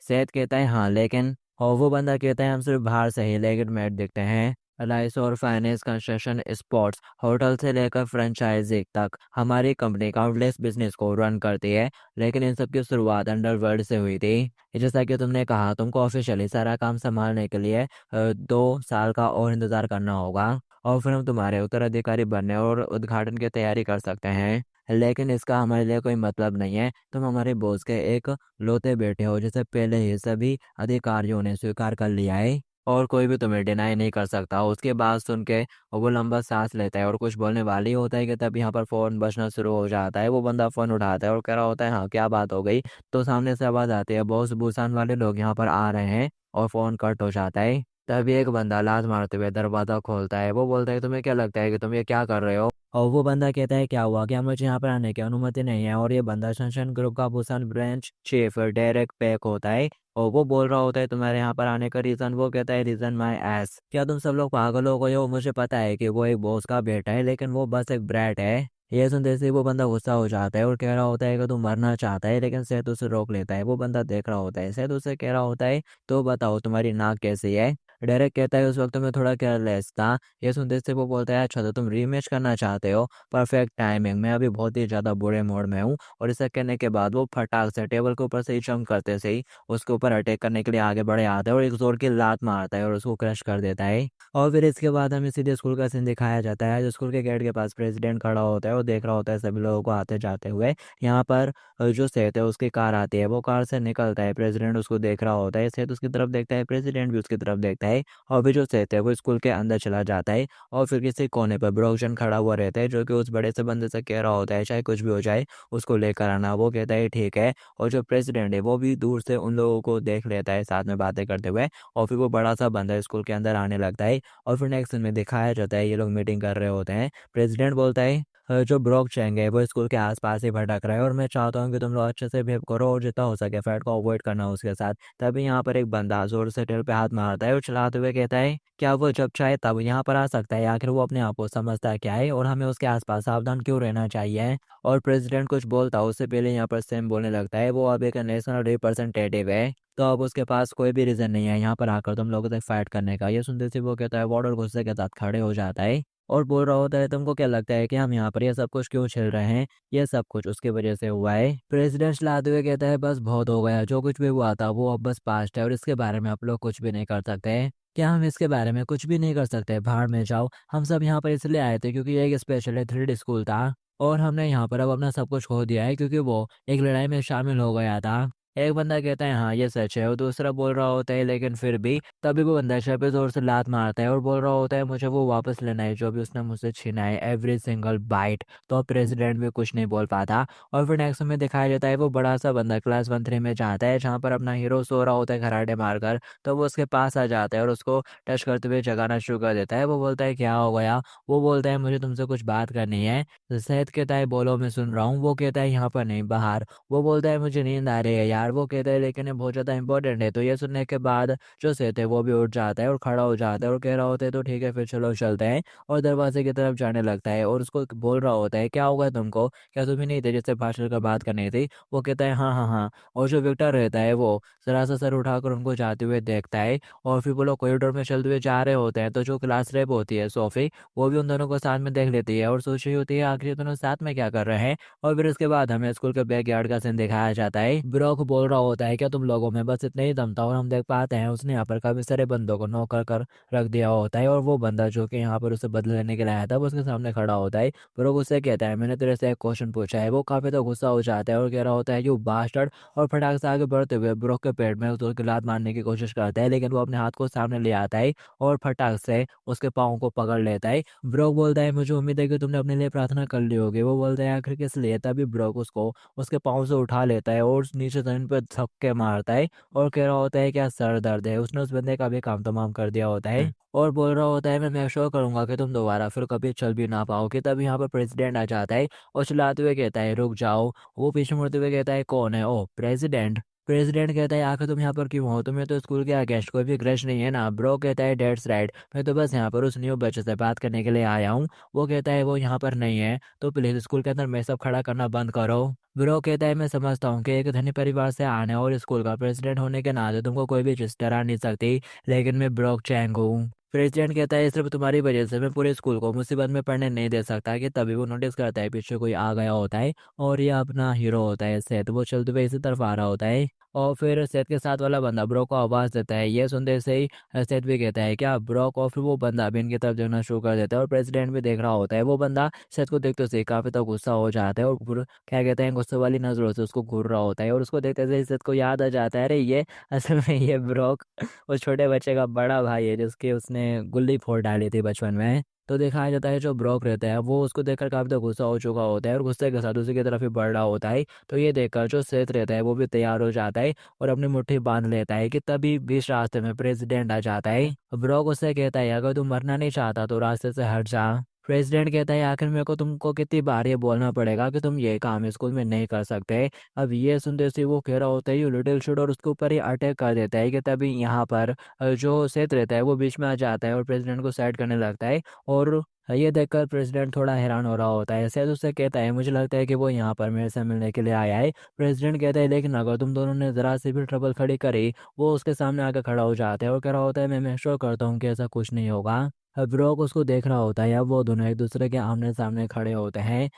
सेठ कहता है हाँ लेकिन। और वो बंदा कहता है हम सिर्फ बाहर से ही लेगिट मेट दिखते हैं। एलाइस और फाइनेंस कंस्ट्रक्शन स्पोर्ट्स होटल से लेकर फ्रेंचाइजी तक हमारी कंपनी काउंटलेस बिजनेस को रन करती है। लेकिन इन सब की शुरुआत अंडरवर्ल्ड से हुई थी। जैसा कि तुमने कहा तुमको ऑफिशियली सारा काम संभालने के लिए 2 साल का और इंतजार करना होगा और फिर हम तुम्हारे उत्तराधिकारी बनने और उद्घाटन की तैयारी कर सकते हैं। लेकिन इसका हमारे लिए कोई मतलब नहीं है। तुम हमारे बॉस के एक लोते बेटे हो जिसे पहले ही सभी अधिकारियों ने स्वीकार कर लिया है और कोई भी तुम्हें डिनाई नहीं कर सकता। उसके बाद सुन के वो लंबा सांस लेता है और कुछ बोलने वाली होता है कि तब यहाँ पर फ़ोन बजना शुरू हो जाता है। वो बंदा फ़ोन उठाता है और कह रहा होता है हाँ क्या बात हो गई। तो सामने से आवाज़ आती है बॉस बुसान वाले लोग यहाँ पर आ रहे हैं और फ़ोन कट हो जाता है। तभी एक बंदा लात मारते हुए दरवाजा खोलता है। वो बोलता है तुम्हें क्या लगता है कि तुम ये क्या कर रहे हो? और वो बंदा कहता है क्या हुआ, क्या मुझे यहाँ पर आने की अनुमति नहीं है? और ये बंदा सनशाइन ग्रुप का Bhushan branch chief direct pack होता है। और वो बोल रहा होता है तुम्हारे यहाँ पर आने का रीजन। वो कहता है रीजन माई एस। क्या तुम सब लोग पागल हो गए हो? मुझे पता है कि वो एक बॉस का बेटा है, लेकिन वो बस एक ब्रैट है। ये सुनते से वो बंदा गुस्सा हो जाता है और कह रहा होता है कि तू मरना चाहता है, लेकिन सेठ उसे रोक लेता है। वो बंदा देख रहा होता है। सेठ उसे कह रहा होता है तो बताओ तुम्हारी नाक कैसी है? डायरेक्ट कहता है उस वक्त मैं थोड़ा केयरलेस था। ये सुनते से वो बोलता है अच्छा तो तुम रीमैच करना चाहते हो? परफेक्ट टाइमिंग, मैं अभी बहुत ही ज़्यादा बुरे मूड में हूँ। और इसे कहने के बाद वो फटाक से टेबल के ऊपर से ही जंप करते से ही उसके ऊपर अटैक करने के लिए आगे बढ़े आता है और एक जोर की लात मारता है और उसको क्रश कर देता है। और फिर इसके बाद हमें सीधे स्कूल का सीन दिखाया जाता है। जो स्कूल के गेट के पास प्रेसिडेंट खड़ा होता है और देख रहा होता है सभी लोगों को आते जाते हुए। यहाँ पर जो सेठ है उसकी कार आती है। वो कार से निकलता है। प्रेसिडेंट उसको देख रहा होता है। सेठ उसकी तरफ देखता है, प्रेसिडेंट भी उसकी तरफ देखता है। और फिर जो सेठ है वो स्कूल के अंदर चला जाता है। और फिर किसी कोने पर ब्रोकजन खड़ा हुआ रहता है जो कि उस बड़े से बंदे से कह रहा होता है चाहे कुछ भी हो जाए उसको लेकर आना। वो कहता है ठीक है। और जो प्रेसिडेंट है वो भी दूर से उन लोगों को देख लेता है साथ में बातें करते हुए। और फिर वो बड़ा सा बंदा स्कूल के अंदर आने लगता है। और फिर नेक्स्ट सीन में दिखाया जाता है ये लोग मीटिंग कर रहे होते हैं। प्रेसिडेंट बोलता है जो ब्रॉक चैंग है वो स्कूल के आसपास ही भटक रहा है और मैं चाहता हूँ कि तुम लोग अच्छे से बिहेव करो और जितना हो सके फाइट को अवॉइड करना उसके साथ। तभी यहाँ पर एक बंदा जोर से टेल पे हाथ मारता है और चलाते हुए कहता है क्या वो जब चाहे तब यहाँ पर आ सकता है? आखिर वो अपने आप को समझता क्या है और हमें उसके आसपास सावधान क्यों रहना चाहिए? और प्रेसिडेंट कुछ बोलता उससे पहले यहाँ पर सेम बोलने लगता है वो अब एक नेशनल रिप्रेजेंटेटिव है, तो अब उसके पास कोई भी रीजन नहीं है यहाँ पर आकर तुम लोगों से फाइट करने का। ये सुनते से वो कहता है वार्डर गुस्से के साथ खड़े हो जाता है और बोल रहा होता है तुमको क्या लगता है कि हम यहाँ पर ये सब कुछ क्यों छिल रहे हैं? ये सब कुछ उसकी वजह से हुआ है। प्रेसिडेंट चलाते हुए कहता है बस बहुत हो गया, जो कुछ भी हुआ था वो अब बस पास्ट है और इसके बारे में आप लोग कुछ भी नहीं कर सकते। क्या हम इसके बारे में कुछ भी नहीं कर सकते? भाड़ में जाओ। हम सब यहाँ पर इसलिए आए थे क्योंकि ये एक स्पेशल 3D स्कूल था और हमने यहाँ पर अब अपना सब कुछ खो दिया है क्योंकि वो एक लड़ाई में शामिल हो गया था। एक बंदा कहता है हाँ ये सच है और दूसरा बोल रहा होता है लेकिन फिर भी। तभी वो बंदा सर पे जोर से लात मारता है और बोल रहा होता है मुझे वो वापस लेना है जो भी उसने मुझसे छीना है, एवरी सिंगल बाइट। तो प्रेसिडेंट भी कुछ नहीं बोल पाता। और फिर नेक्स्ट में दिखाया जाता है वो बड़ा सा बंदा क्लास 1-3 में जाता है जहाँ पर अपना हीरो सो रहा होता है खराटे मारकर। तो वो उसके पास आ जाता है और उसको टच करते हुए जगाना शुरू कर देता है। वो बोलता है क्या हो गया? वो बोलता है मुझे तुमसे कुछ बात करनी है। शहद कहता है बोलो मैं सुन रहा हूँ। वो कहता है यहाँ पर नहीं बाहर। वो बोलता है मुझे नींद आ रही है यार। वो कहता है लेकिन ये बहुत ज़्यादा इंपॉर्टेंट है। तो ये सुनने के बाद जो सेठ है वो भी उठ जाता है और खड़ा हो जाता है और कह रहा होता है तो ठीक है फिर चलो चलते हैं। और दरवाजे की तरफ जाने लगता है और उसको बोल रहा होता है क्या होगा तुमको? क्या तुम ही नहीं थे जिससे भाषण का बात करनी थी? वो कहता है हाँ हाँ हाँ। और जो विक्टर रहता है वो जरा सा सर उठाकर उनको जाते हुए देखता है। और फिर वो लोग कॉरिडोर में चलते हुए जा रहे होते हैं तो जो क्लास रेप होती है सोफी, वो भी उन दोनों को साथ में देख लेती है और सोच रही होती है आखिर ये दोनों साथ में क्या कर रहे हैं। और फिर उसके बाद हमें स्कूल के बैकयार्ड का सीन दिखाया जाता है। ब्रॉक बोल रहा होता है क्या तुम लोगों में बस इतना ही दम था? और हम देख पाते हैं उसने यहाँ पर काफी सारे बंदों को नौकर कर रख दिया होता है और वो बंदा जो कि यहाँ पर उसे बदले लेने के लिए आया था वो उसके सामने खड़ा होता है। ब्रॉक उससे कहता है मैंने तेरे से एक क्वेश्चन पूछा है। वो काफी तो गुस्सा हो जाता है और कह रहा होता है यू बास्टर्ड। और फटाक से आगे बढ़ते हुए ब्रॉक के पेट में उसको लात मारने की कोशिश करता है, लेकिन वो अपने हाथ को सामने ले आता है और फटाक से उसके पाँव को पकड़ लेता है। ब्रॉक बोलता है मुझे उम्मीद है कि तुमने अपने लिए प्रार्थना कर ली होगी। वो बोलता है आखिर किस लिए? तभी ब्रॉक उसको उसके पाँव से उठा लेता है और नीचे जमीन पर धक्के मारता है और कह रहा होता है क्या सर दर्द है? उसने उस बंदे का भी काम तमाम कर दिया होता है और बोल रहा होता है मैं मेक श्योर करूंगा कि तुम दोबारा फिर कभी चल भी ना पाओगे। तब यहाँ पर प्रेसिडेंट आ जाता है और चिल्लाते हुए कहता है रुक जाओ। वो पीछे मुड़ते हुए कहता है कौन है? ओ प्रेसिडेंट। प्रेसिडेंट कहता है आखिर तुम यहाँ पर क्यों हो? तुम्हें तो स्कूल के अगेंस्ट कोई भी ग्रज नहीं है ना? ब्रो कहता है डेट्स राइट, मैं तो बस यहाँ पर उस न्यू बच्चे से बात करने के लिए आया हूँ। वो कहता है वो यहाँ पर नहीं है तो प्लीज स्कूल के अंदर मैं सब खड़ा करना बंद करो। ब्रो कहता है मैं समझता हूँ कि एक धनी परिवार से आने और स्कूल का प्रेसिडेंट होने के नाते तुमको कोई भी चीज डरा नहीं सकती, लेकिन मैं ब्रोक चैंग हूँ। प्रेसिडेंट कहता है सिर्फ तुम्हारी वजह से मैं पूरे स्कूल को मुसीबत में पड़ने नहीं दे सकता। कि तभी वो नोटिस करता है पीछे कोई आ गया होता है और ये अपना हीरो होता है सेठ। वो चलते हुए इसी तरफ आ रहा होता है और फिर सेठ के साथ वाला बंदा ब्रो को आवाज देता है। ये सुनते से ही सेठ भी कहता है क्या ब्रोक? और फिर वो बंदा भी इनकी तरफ देखना शुरू कर देता है और प्रेसिडेंट भी देख रहा होता है। वो बंदा सेठ को देखते से काफी तो गुस्सा हो जाता है और क्या कहते हैं गुस्से वाली नजरों से उसको घूर रहा होता है और उसको देखते से सेठ को याद आ जाता है अरे ये असल में ये ब्रोक उस छोटे बच्चे का बड़ा भाई है जिसके उसने गुल्ली फोड़ डाली थी बचपन में। तो दिखाया जाता है जो ब्रॉक रहता है वो उसको देखकर काफी तो गुस्सा हो चुका होता है और गुस्से के साथ उसी की तरफ ही बढ़ रहा होता है। तो ये देखकर जो सेठ रहता है वो भी तैयार हो जाता है और अपनी मुट्ठी बांध लेता है कि तभी बीच रास्ते में प्रेसिडेंट आ जाता है। ब्रॉक उससे कहता है अगर तू मरना नहीं चाहता तो रास्ते से हट जा। प्रेसिडेंट कहता है आखिर मेरे को तुमको कितनी बार ये बोलना पड़ेगा कि तुम ये काम स्कूल में नहीं कर सकते। अब ये सुनते से वो कह रहा होता है यू लिटिल शुड और उसके ऊपर ही अटैक कर देता है कि तभी यहाँ पर जो सेठ रहता है वो बीच में आ जाता है और प्रेसिडेंट को साइड करने लगता है। और ये देखकर प्रेसिडेंट थोड़ा हैरान हो रहा होता है। सेठ उससे कहता है मुझे लगता है कि वो यहाँ पर मेरे से मिलने के लिए आया है। प्रेसिडेंट कहता है लेकिन अगर तुम दोनों ने जरा सी भी ट्रबल खड़ी करी। वो उसके सामने आकर खड़ा हो जाता है और कह रहा होता है मैं मेक करता हूँ कि ऐसा कुछ नहीं होगा। अब ब्रोक उसको देख रहा होता है। अब वो दोनों एक दूसरे के आमने सामने खड़े होते हैं।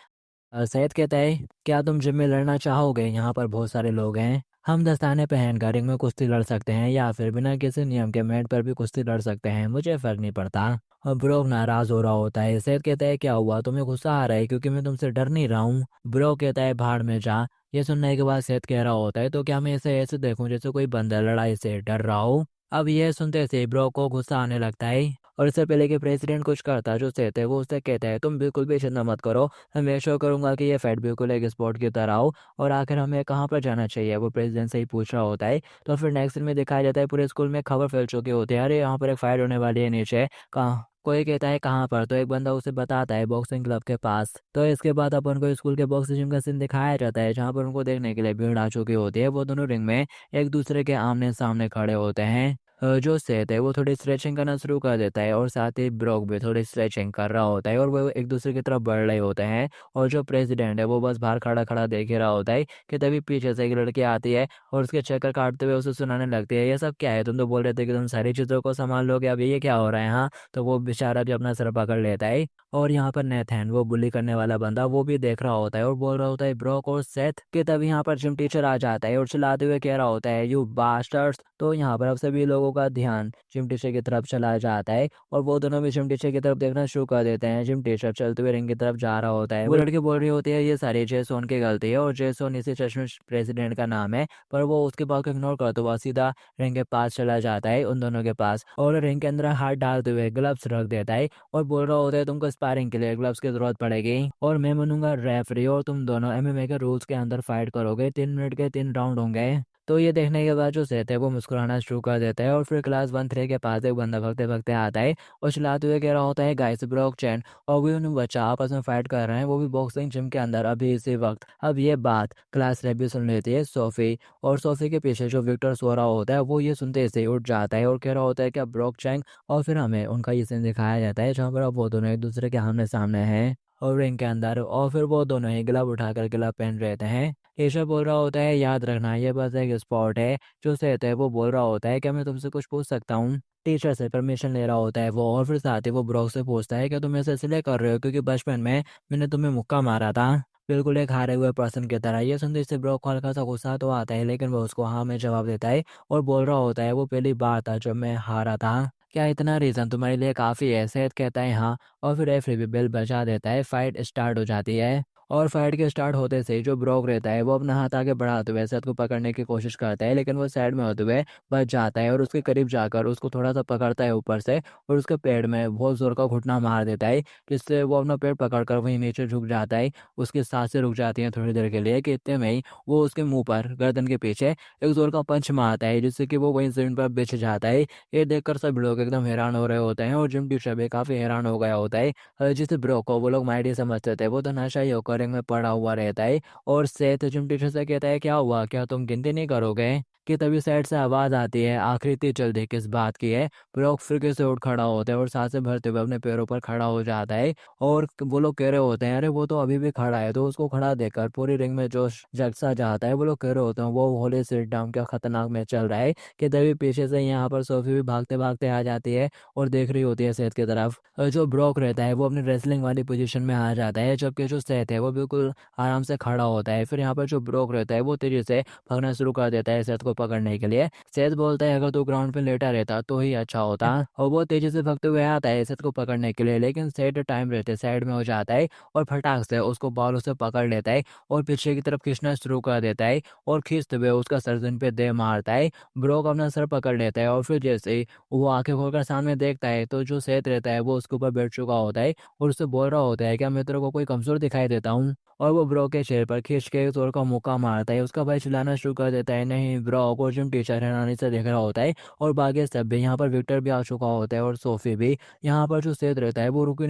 सैयद कहता है क्या तुम जिम में लड़ना चाहोगे, यहाँ पर बहुत सारे लोग हैं। हम दस्ताने पहनकर रिंग में कुश्ती लड़ सकते हैं या फिर बिना किसी नियम के मैट पर भी कुश्ती लड़ सकते हैं, मुझे फर्क नहीं पड़ता। और ब्रोक नाराज हो रहा होता है। सैयद कहता है क्या हुआ, तुम्हें गुस्सा आ रहा है क्योंकि मैं तुमसे डर नहीं रहा हूँ। ब्रोक कहता है भाड़ में जा। ये सुनने के बाद सैयद कह रहा होता है तो क्या मैं इसे ऐसे देखूं जैसे कोई बंदा लड़ाई से डर रहा हो। अब यह सुनते से ब्रोक को गुस्सा आने लगता है और इससे पहले कि प्रेसिडेंट कुछ करता जो सैयद है वो उससे कहता है तुम बिल्कुल भी चिंता मत करो, मैं मेक श्योर करूंगा कि ये फाइट बिल्कुल एक स्पोर्ट की तरह हो। और आखिर हमें कहाँ पर जाना चाहिए वो प्रेसिडेंट से ही पूछ रहा होता है। तो फिर नेक्स्ट दिन में दिखाया जाता है पूरे स्कूल में खबर फैल चुकी होती है, अरे यहाँ पर एक फाइट होने वाली है नीचे। कहाँ कोई कहता है कहाँ पर, तो एक बंदा उसे बताता है बॉक्सिंग क्लब के पास। तो इसके बाद अपन को स्कूल के बॉक्सिंग जिम का सीन दिखाया जाता है जहाँ पर उनको देखने के लिए भीड़ आ चुकी होती है। वो दोनों रिंग में एक दूसरे के आमने सामने खड़े होते हैं। जो सेहत है वो थोड़ी स्ट्रेचिंग करना शुरू कर देता है और साथ ही ब्रोक भी थोड़ी स्ट्रेचिंग कर रहा होता है और वो एक दूसरे की तरफ बढ़ रहे होते हैं। और जो प्रेसिडेंट है वो बस बाहर खड़ा खड़ा देख ही रहा होता है कि तभी पीछे से एक लड़की आती है और उसके चक्कर काटते हुए उसे सुनाने लगती है ये सब क्या है, तुम तो बोल रहे थे कि तुम सारी चीज़ों को संभाल लोगे, अब ये क्या हो रहा है। हाँ, तो वो बेचारा भी अपना सर पकड़ लेता है। और यहाँ पर नेथन वो बुली करने वाला बंदा वो भी देख रहा होता है और बोल रहा होता है ब्रोक और सेथ कि तभी यहाँ पर जिम टीचर आ जाता है और चिल्लाते हुए कह रहा होता है यू बास्टर्स। तो यहाँ पर अब सभी लोगों का ध्यान जिम टीचर की तरफ चला जाता है और वो दोनों भी जिम टीचर की तरफ देखना शुरू कर देते हैं। जिम टीचर चलते हुए रिंग की तरफ जा रहा होता है। वो लड़की बोल रही होती है ये सारी जेसोन की गलती है और जेसोन इसी चश्मिश प्रेसिडेंट का नाम है। पर वो उसके बात को इग्नोर करते हुआ सीधा रिंग के पास चला जाता है उन दोनों के पास और रिंग के अंदर हाथ डालते हुए ग्लव्स रख देता है और बोल रहा होता है तुमको स्पारिंग के लिए ग्लव्स की जरूरत पड़ेगी और मैं बनूंगा रेफरी और तुम दोनों एमएमए के रूल्स के अंदर फाइट करोगे, 3 मिनट के 3 राउंड होंगे। तो ये देखने के बाद जो सेहत है वो मुस्कुराना शुरू कर देता है और फिर क्लास 1-3 के पास एक बंदा भगते भगते आता है और चिल्लाते हुए कह रहा होता है गाइस ब्रोक चैन और भी उन्हें बच्चा आपस में फाइट कर रहे हैं, वो भी बॉक्सिंग जिम के अंदर अभी इसी वक्त। अब ये बात क्लास रेप भी सुन लेती है सोफी और सोफी के पीछे जो विक्टर सो रहा होता है वो ये सुनते से उठ जाता है और कह रहा होता है कि अब ब्रोक चैंग। और फिर हमें उनका ये सीन दिखाया जाता है जहाँ पर अब वो दोनों एक दूसरे के आमने सामने हैं और रिंग के अंदर और फिर वो दोनों ही ग्लव उठाकर ग्लव पहन रहते हैं। ईशा बोल रहा होता है याद रखना ये बस एक स्पॉट है। जो सेहत है वो बोल रहा होता है क्या मैं तुमसे कुछ पूछ सकता हूँ। टीचर से परमिशन ले रहा होता है वो और फिर साथ ही वो ब्रॉक से पूछता है कि तुम ऐसे इसलिए कर रहे हो क्योंकि बचपन में मैंने तुम्हें मुक्का मारा था, बिल्कुल एक हारे हुए पर्सन की तरह। ये सुनते इससे ब्रॉक को हल्का सा गुस्सा तो आता है लेकिन वो उसको हाँ में जवाब देता है और बोल रहा होता है वो पहली बार था जब मैं हारा था, क्या इतना रीज़न तुम्हारे लिए काफ़ी है। सेहत कहता है हाँ और फिर रेफरी भी बेल बजा देता है, फाइट स्टार्ट हो जाती है। और फाइट के स्टार्ट होते से ही जो ब्रोक रहता है वो अपना हाथ आगे बढ़ाते हुए सेथ को पकड़ने की कोशिश करता है लेकिन वो साइड में होते हुए बच जाता है और उसके करीब जाकर उसको थोड़ा सा पकड़ता है ऊपर से और उसके पेड़ में बहुत जोर का घुटना मार देता है जिससे वो अपना पेड़ पकड़कर वहीं नीचे झुक जाता है। उसकी सांसें रुक जाती हैं थोड़ी देर के लिए कि इतने में ही वो उसके मुंह पर गर्दन के पीछे एक जोर का पंच मारता है जिससे कि वो वहीं जमीन पर बिछ जाता है। ये देखकर सब लोग एकदम हैरान हो रहे होते हैं और जिम टीचर भी काफी हैरान हो गया होता है। जिस ब्रो को वो लोग माइडी समझते थे वो तो नशा ही होकर रिंग में पड़ा हुआ रहता है। और सेठ जिम टीचर से कहता है क्या हुआ, क्या तुम गिनती नहीं करोगे। कि तभी साइड से आवाज आती है आखिरी तीर जल्दी किस बात की है। ब्रोक फिर से उठ खड़ा होता है और सांसें भरते हुए अपने पैरों पर खड़ा हो जाता है और वो लोग कह रहे होते हैं अरे वो तो अभी भी खड़ा है। तो उसको खड़ा देखकर पूरी रिंग में जोश जगसा जाता है। वो लोग कह रहे होते हैं वो होली सिट डाउन क्या खतरनाक मैच चल रहा है। कि तभी पीछे से यहाँ पर सोफी भी भागते भागते आ जाती है और देख रही होती है सेठ की तरफ। जो ब्रोक रहता है वो अपनी रेसलिंग वाली पोजीशन में आ जाता है जबकि जो सेठ है वो वो बिल्कुल आराम से खड़ा होता है। फिर यहाँ पर जो ब्रोक रहता है वो तेज़ी से भागना शुरू कर देता है सेथ को पकड़ने के लिए। सेथ बोलता है अगर तू ग्राउंड पे लेटा रहता तो ही अच्छा होता, और वो तेज़ी से भागते हुए आता है सेथ को पकड़ने के लिए, लेकिन सेठ टाइम रहते साइड में हो जाता है और फटाक से उसको बालों से पकड़ लेता है और पीछे की तरफ खींचना शुरू कर देता है और खींचते हुए उसका सर्जन पे दे मारता है। ब्रोक अपना सर पकड़ लेता है और फिर जैसे ही वो आंखें खोलकर सामने देखता है तो जो सेठ रहता है वो उसके ऊपर बैठ चुका होता है और उससे बोल रहा होता है क्या मैं तेरे को कोई कमज़ोर दिखाई देता हूँ। और वो ब्रो के चेहरे पर खींच के जोर का मुक्का मारता है। उसका भाई चिल्लाना शुरू कर देता है, नहीं ब्रो को जिम टीचर हैरानी से देख रहा होता है और बाकी सब भी। यहाँ पर विक्टर भी आ चुका होता है और सोफी भी। यहाँ पर जो सेठ रहता है वो रुक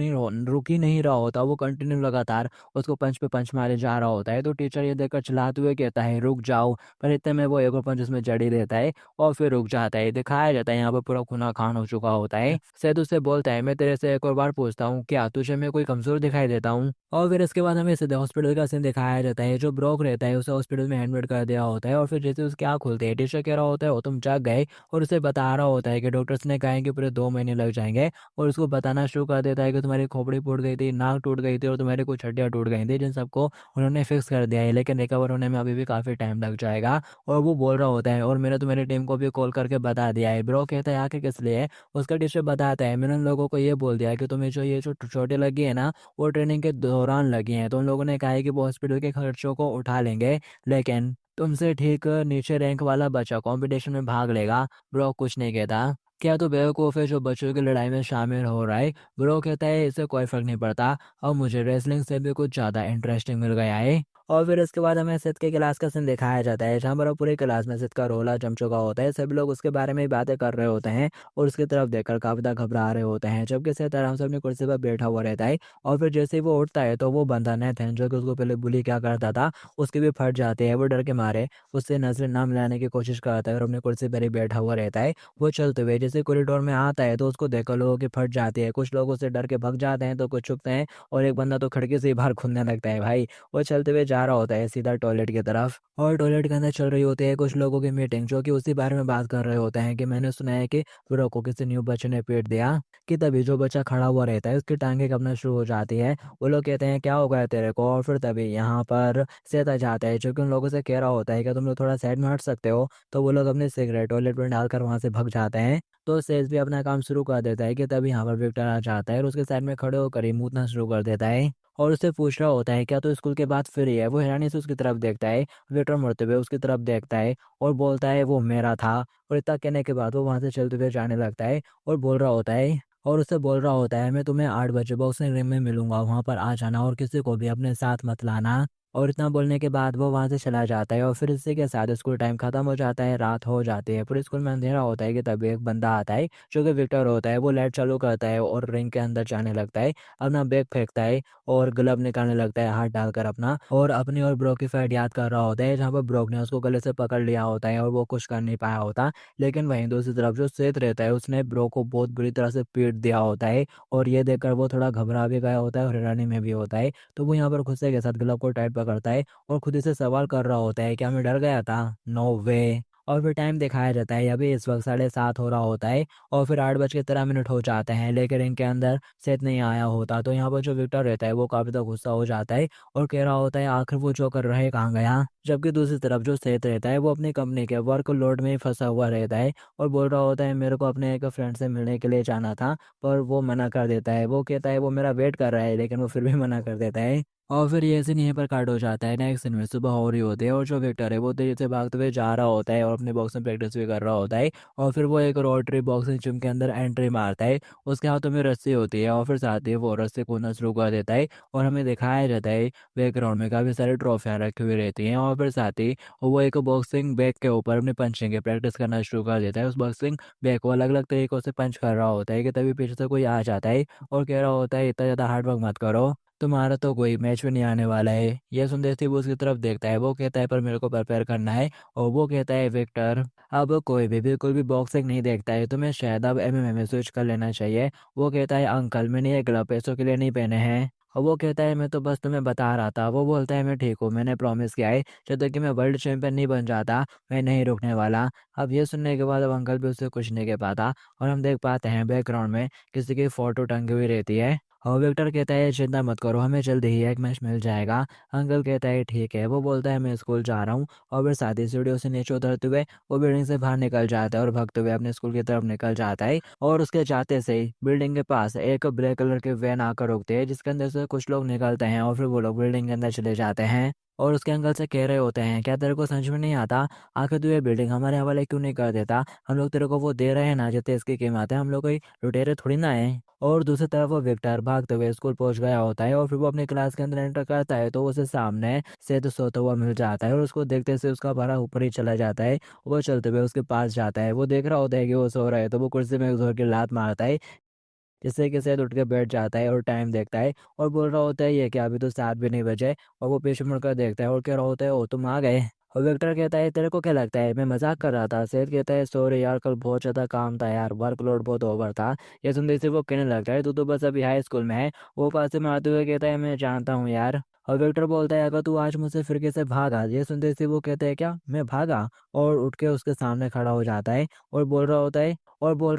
ही नहीं रहा होता, वो कंटिन्यू लगातार उसको पंच पे पंच मारे जा रहा होता है। तो टीचर ये देखकर चिल्लाते हुए कहता है रुक जाओ, पर इतने में वो एक और पंच उसमें जड़ी देता है और फिर रुक जाता है। दिखाया जाता है यहाँ पर पूरा खूना खान हो चुका होता है। सैद उससे बोलता है मैं तेरे से एक और बार पूछता हूँ क्या तुझे मैं कोई कमजोर दिखाई देता हूँ। और फिर इसके बाद हमें सीधे हॉस्पिटल का सीन दिखाया जाता है। जो ब्रोक रहता है उसे हॉस्पिटल में एडमिट कर दिया होता है और फिर जैसे उसकी आँख खुलती है टीचर कह रहा होता है वो तुम जाग गए, और उसे बता रहा होता है कि डॉक्टर्स ने कहा है कि पूरे 2 महीने लग जाएंगे। और उसको बताना शुरू कर देता है कि तुम्हारी खोपड़ी फूट गई थी, नाक टूट गई थी और तुम्हारी कुछ हड्डियाँ टूट गई थी, जिन सबको उन्होंने फिक्स कर दिया है, लेकिन रिकवर होने में अभी भी काफ़ी टाइम लग जाएगा। और वो बोल रहा होता है और मैंने तो मेरी टीम को भी कॉल करके बता दिया है। ब्रो कहता है आके किस लिए। उसका टीचर बताता है मैंने उन लोगों को ये बोल दिया कि तुम्हें जो ये जो चोटें लगी है ना वो ट्रेनिंग के दौरान लगी हैं, तो उन लोगों ने कहा है कि वो हॉस्पिटल के खर्चों को उठा लेंगे, लेकिन तुमसे ठीक नीचे रैंक वाला बच्चा कंपटीशन में भाग लेगा। ब्रो कुछ नहीं कहता। क्या तो बेवकूफ़ है जो बच्चों की लड़ाई में शामिल हो रहा है। ब्रो कहता है इससे कोई फ़र्क नहीं पड़ता, और मुझे रेसलिंग से भी कुछ ज़्यादा इंटरेस्टिंग मिल गया है। और फिर इसके बाद हमें सिद के क्लास का सीन दिखाया जाता है जहाँ पर वो पूरी क्लास में सिद का रोला जम चुका होता है। सभी लोग उसके बारे में ही बातें कर रहे होते हैं और उसकी तरफ देखकर काफ़ी ज़्यादा घबरा रहे होते हैं, जबकि सिद आराम से अपनी कुर्सी पर बैठा हुआ रहता है। और फिर जैसे ही वो उठता है तो वो बंदा नेथन जो कि उसको पहले बुली क्या करता था उसकी भी फट जाती है। वो डर के मारे उससे नजर ना मिलाने की कोशिश करता है और अपनी कुर्सी पर ही बैठा हुआ रहता है। वो चलते हुए जैसे कॉरिडोर में आता है तो उसको देखकर लोगों की फट जाती है। कुछ लोग उससे डर के भग जाते हैं तो कुछ छुपते हैं और एक बंदा तो खिड़की से ही बाहर कूदने लगता है भाई। वो चलते हुए जा रहा होता है सीधा टॉयलेट की तरफ, और टॉयलेट के अंदर चल रही होती है कुछ लोगों की मीटिंग जो कि उसी बारे में बात कर रहे होते हैं कि मैंने सुना है कि ब्रो को किसी न्यू बच्चे ने पीट दिया। कि तभी जो बच्चा खड़ा हुआ रहता है उसकी टांगे कपना शुरू हो जाती है। वो लोग कहते हैं क्या हो गया तेरे को, और फिर तभी यहाँ पर सेठ आ जाता है जो कि उन लोगों से कह रहा होता है कि तुम लोग थोड़ा साइड में हट सकते हो। तो वो लोग अपने सिगरेट टॉयलेट में डालकर वहाँ से भग जाते हैं। तो सेज भी अपना काम शुरू कर देता है कि तभी यहाँ पर विक्टर आ जाता है और उसके साइड में खड़े होकर ही मूतना शुरू कर देता है और उससे पूछ रहा होता है क्या तो स्कूल के बाद फ्री है। वो हैरानी से उसकी तरफ देखता है, विक्टर मुड़ते हुए उसकी तरफ देखता है और बोलता है वो मेरा था। और इतना कहने के बाद वो वहाँ से चलते हुए जाने लगता है और बोल रहा होता है, और उससे बोल रहा होता है मैं तुम्हें 8 बजे बॉक्सिंग रिंग में मिलूंगा, वहाँ पर आ जाना और किसी को भी अपने साथ मत लाना। और इतना बोलने के बाद वो वहाँ से चला जाता है और फिर इसी के साथ स्कूल टाइम खत्म हो जाता है, रात हो जाती है। पूरे स्कूल में अंधेरा होता है कि तभी एक बंदा आता है जो कि विक्टर होता है। वो लाइट चालू करता है और रिंग के अंदर जाने लगता है, अपना बैग फेंकता है और ग्लव निकालने लगता है हाथ डालकर अपना, और अपनी और ब्रोक की फाइट याद कर रहा होता है जहाँ पर ब्रोक ने उसको गले से पकड़ लिया होता है और वो कुछ कर नहीं पाया होता। लेकिन वहीं दूसरी तरफ जो सेठ रहता है उसने ब्रोक को बहुत बुरी तरह से पीट दिया होता है और ये देखकर वो थोड़ा घबरा भी गया होता है और हैरानी में भी होता है। तो वो यहाँ पर गुस्से के साथ ग्लव को टाइट पकड़ता है और खुद ही से सवाल कर रहा होता है क्या मैं डर गया था, नो वे। और फिर टाइम दिखाया जाता है अभी इस वक्त 7:30 हो रहा होता है और फिर 8:13 हो जाते हैं, लेकिन इनके अंदर सेट नहीं आया होता। तो यहाँ पर जो विक्टर रहता है वो काफ़ी ज़्यादा गुस्सा हो जाता है और कह रहा होता है आखिर वो जोकर रहे कहाँ गया। जबकि दूसरी तरफ जो सेठ रहता है वो अपनी कंपनी के वर्क लोड में ही फंसा हुआ रहता है और बोल रहा होता है मेरे को अपने एक फ्रेंड से मिलने के लिए जाना था, पर वो मना कर देता है। वो कहता है वो मेरा वेट कर रहा है, लेकिन वो फिर भी मना कर देता है। और फिर ये सीन यहीं पर काट हो जाता है। नेक्स्ट सीन में सुबह हो रही होती है और जो विक्टर है वो तेजी से भागते हुए जा रहा होता है और अपने बॉक्सिंग प्रैक्टिस भी कर रहा होता है। और फिर वो एक रोटरी बॉक्सिंग जिम के अंदर एंट्री मारता है। उसके हाथों में रस्सी होती है और फिर साथ ही वो रस्सी कूदना शुरू कर देता है और हमें दिखाया जाता है बैकग्राउंड में काफ़ी सारी ट्रॉफियाँ रखी हुई रहती हैं। और फिर साथ ही वो एक बॉक्सिंग बैग के ऊपर अपनी पंचिंग की प्रैक्टिस करना शुरू कर देता है। उस बॉक्सिंग बैग को अलग अलग तरीक़ों से पंच कर रहा होता है कि तभी पीछे से कोई आ जाता है और कह रहा होता है इतना ज़्यादा हार्ड वर्क मत करो, तुम्हारा तो कोई मैच भी नहीं आने वाला है। ये सुनते ही वो उसकी तरफ देखता है। वो कहता है पर मेरे को प्रिपेयर करना है। और वो कहता है विक्टर अब कोई भी बिल्कुल भी बॉक्सिंग नहीं देखता है, तुम्हें शायद अब एमएमए में स्विच कर लेना चाहिए। वो कहता है अंकल मैंने ये ग्लव पैसों के लिए नहीं पहने हैं। और वो कहता है मैं तो बस तुम्हें बता रहा था। वो बोलता है मैं ठीक हूँ, मैंने प्रॉमिस किया है जब तक कि मैं वर्ल्ड चैंपियन नहीं बन जाता मैं नहीं रुकने वाला। अब ये सुनने के बाद अब अंकल भी उससे कुछ नहीं कह पाता और हम देख पाते हैं बैकग्राउंड में किसी की फ़ोटो टंगी हुई रहती है और विक्टर कहता है चिंता मत करो, हमें जल्दी ही एक मैच मिल जाएगा। अंकल कहता है ठीक है। वो बोलता है मैं स्कूल जा रहा हूँ। और फिर साथी सीढ़ियों से नीचे उतरते हुए वो बिल्डिंग से बाहर निकल जाता है और भागते हुए अपने स्कूल की तरफ निकल जाता है। और उसके जाते से ही बिल्डिंग के पास एक ब्लैक कलर की वैन आकर रुकती है, जिसके अंदर से कुछ लोग निकलते हैं और फिर वो लोग बिल्डिंग के अंदर चले जाते हैं। और उसके अंकल से कह रहे होते हैं क्या तेरे को समझ में नहीं आता, आखिर तू ये बिल्डिंग हमारे हवाले क्यों नहीं कर देता? हम लोग तेरे को वो दे रहे हैं ना जितने इसकी कीमत है, हम लोग कोई लुटेरे थोड़ी ना है। और दूसरी तरफ वो विक्टर भागते हुए स्कूल पहुंच गया होता है और फिर वो अपनी क्लास के अंदर एंटर करता है तो उसे सामने सेद सोता हुआ मिल जाता है और उसको देखते से उसका भरा ऊपर ही चला जाता है। वो चलते हुए उसके पास जाता है, वो देख रहा होता है कि वो सो रहा है तो वो कुर्सी में जोर की लात मारता है, जिससे कि सैद उठ के बैठ जाता है और टाइम देखता है और बोल रहा होता है ये कि अभी तो 7 भी नहीं बजे। और वो पीछे मुड़कर देखता है और कह रहा होता है ओ तुम आ गए। और विक्टर कहता है तेरे को क्या लगता है मैं मजाक कर रहा था? सैद कहता है सॉरी यार, कल बहुत ज़्यादा काम था यार, वर्कलोड बहुत ओवर था। ये सुनते से वो कहने लगता है तू तो बस अभी हाई स्कूल में है। वो पास से आते हुए कहता है मैं जानता हूँ यार। और विक्टर बोलता है अगर तू आज मुझसे फिरके से भागा। ये सुनते से वो कहता है क्या मैं भागा? और उठ के उसके सामने खड़ा हो जाता है और बोल रहा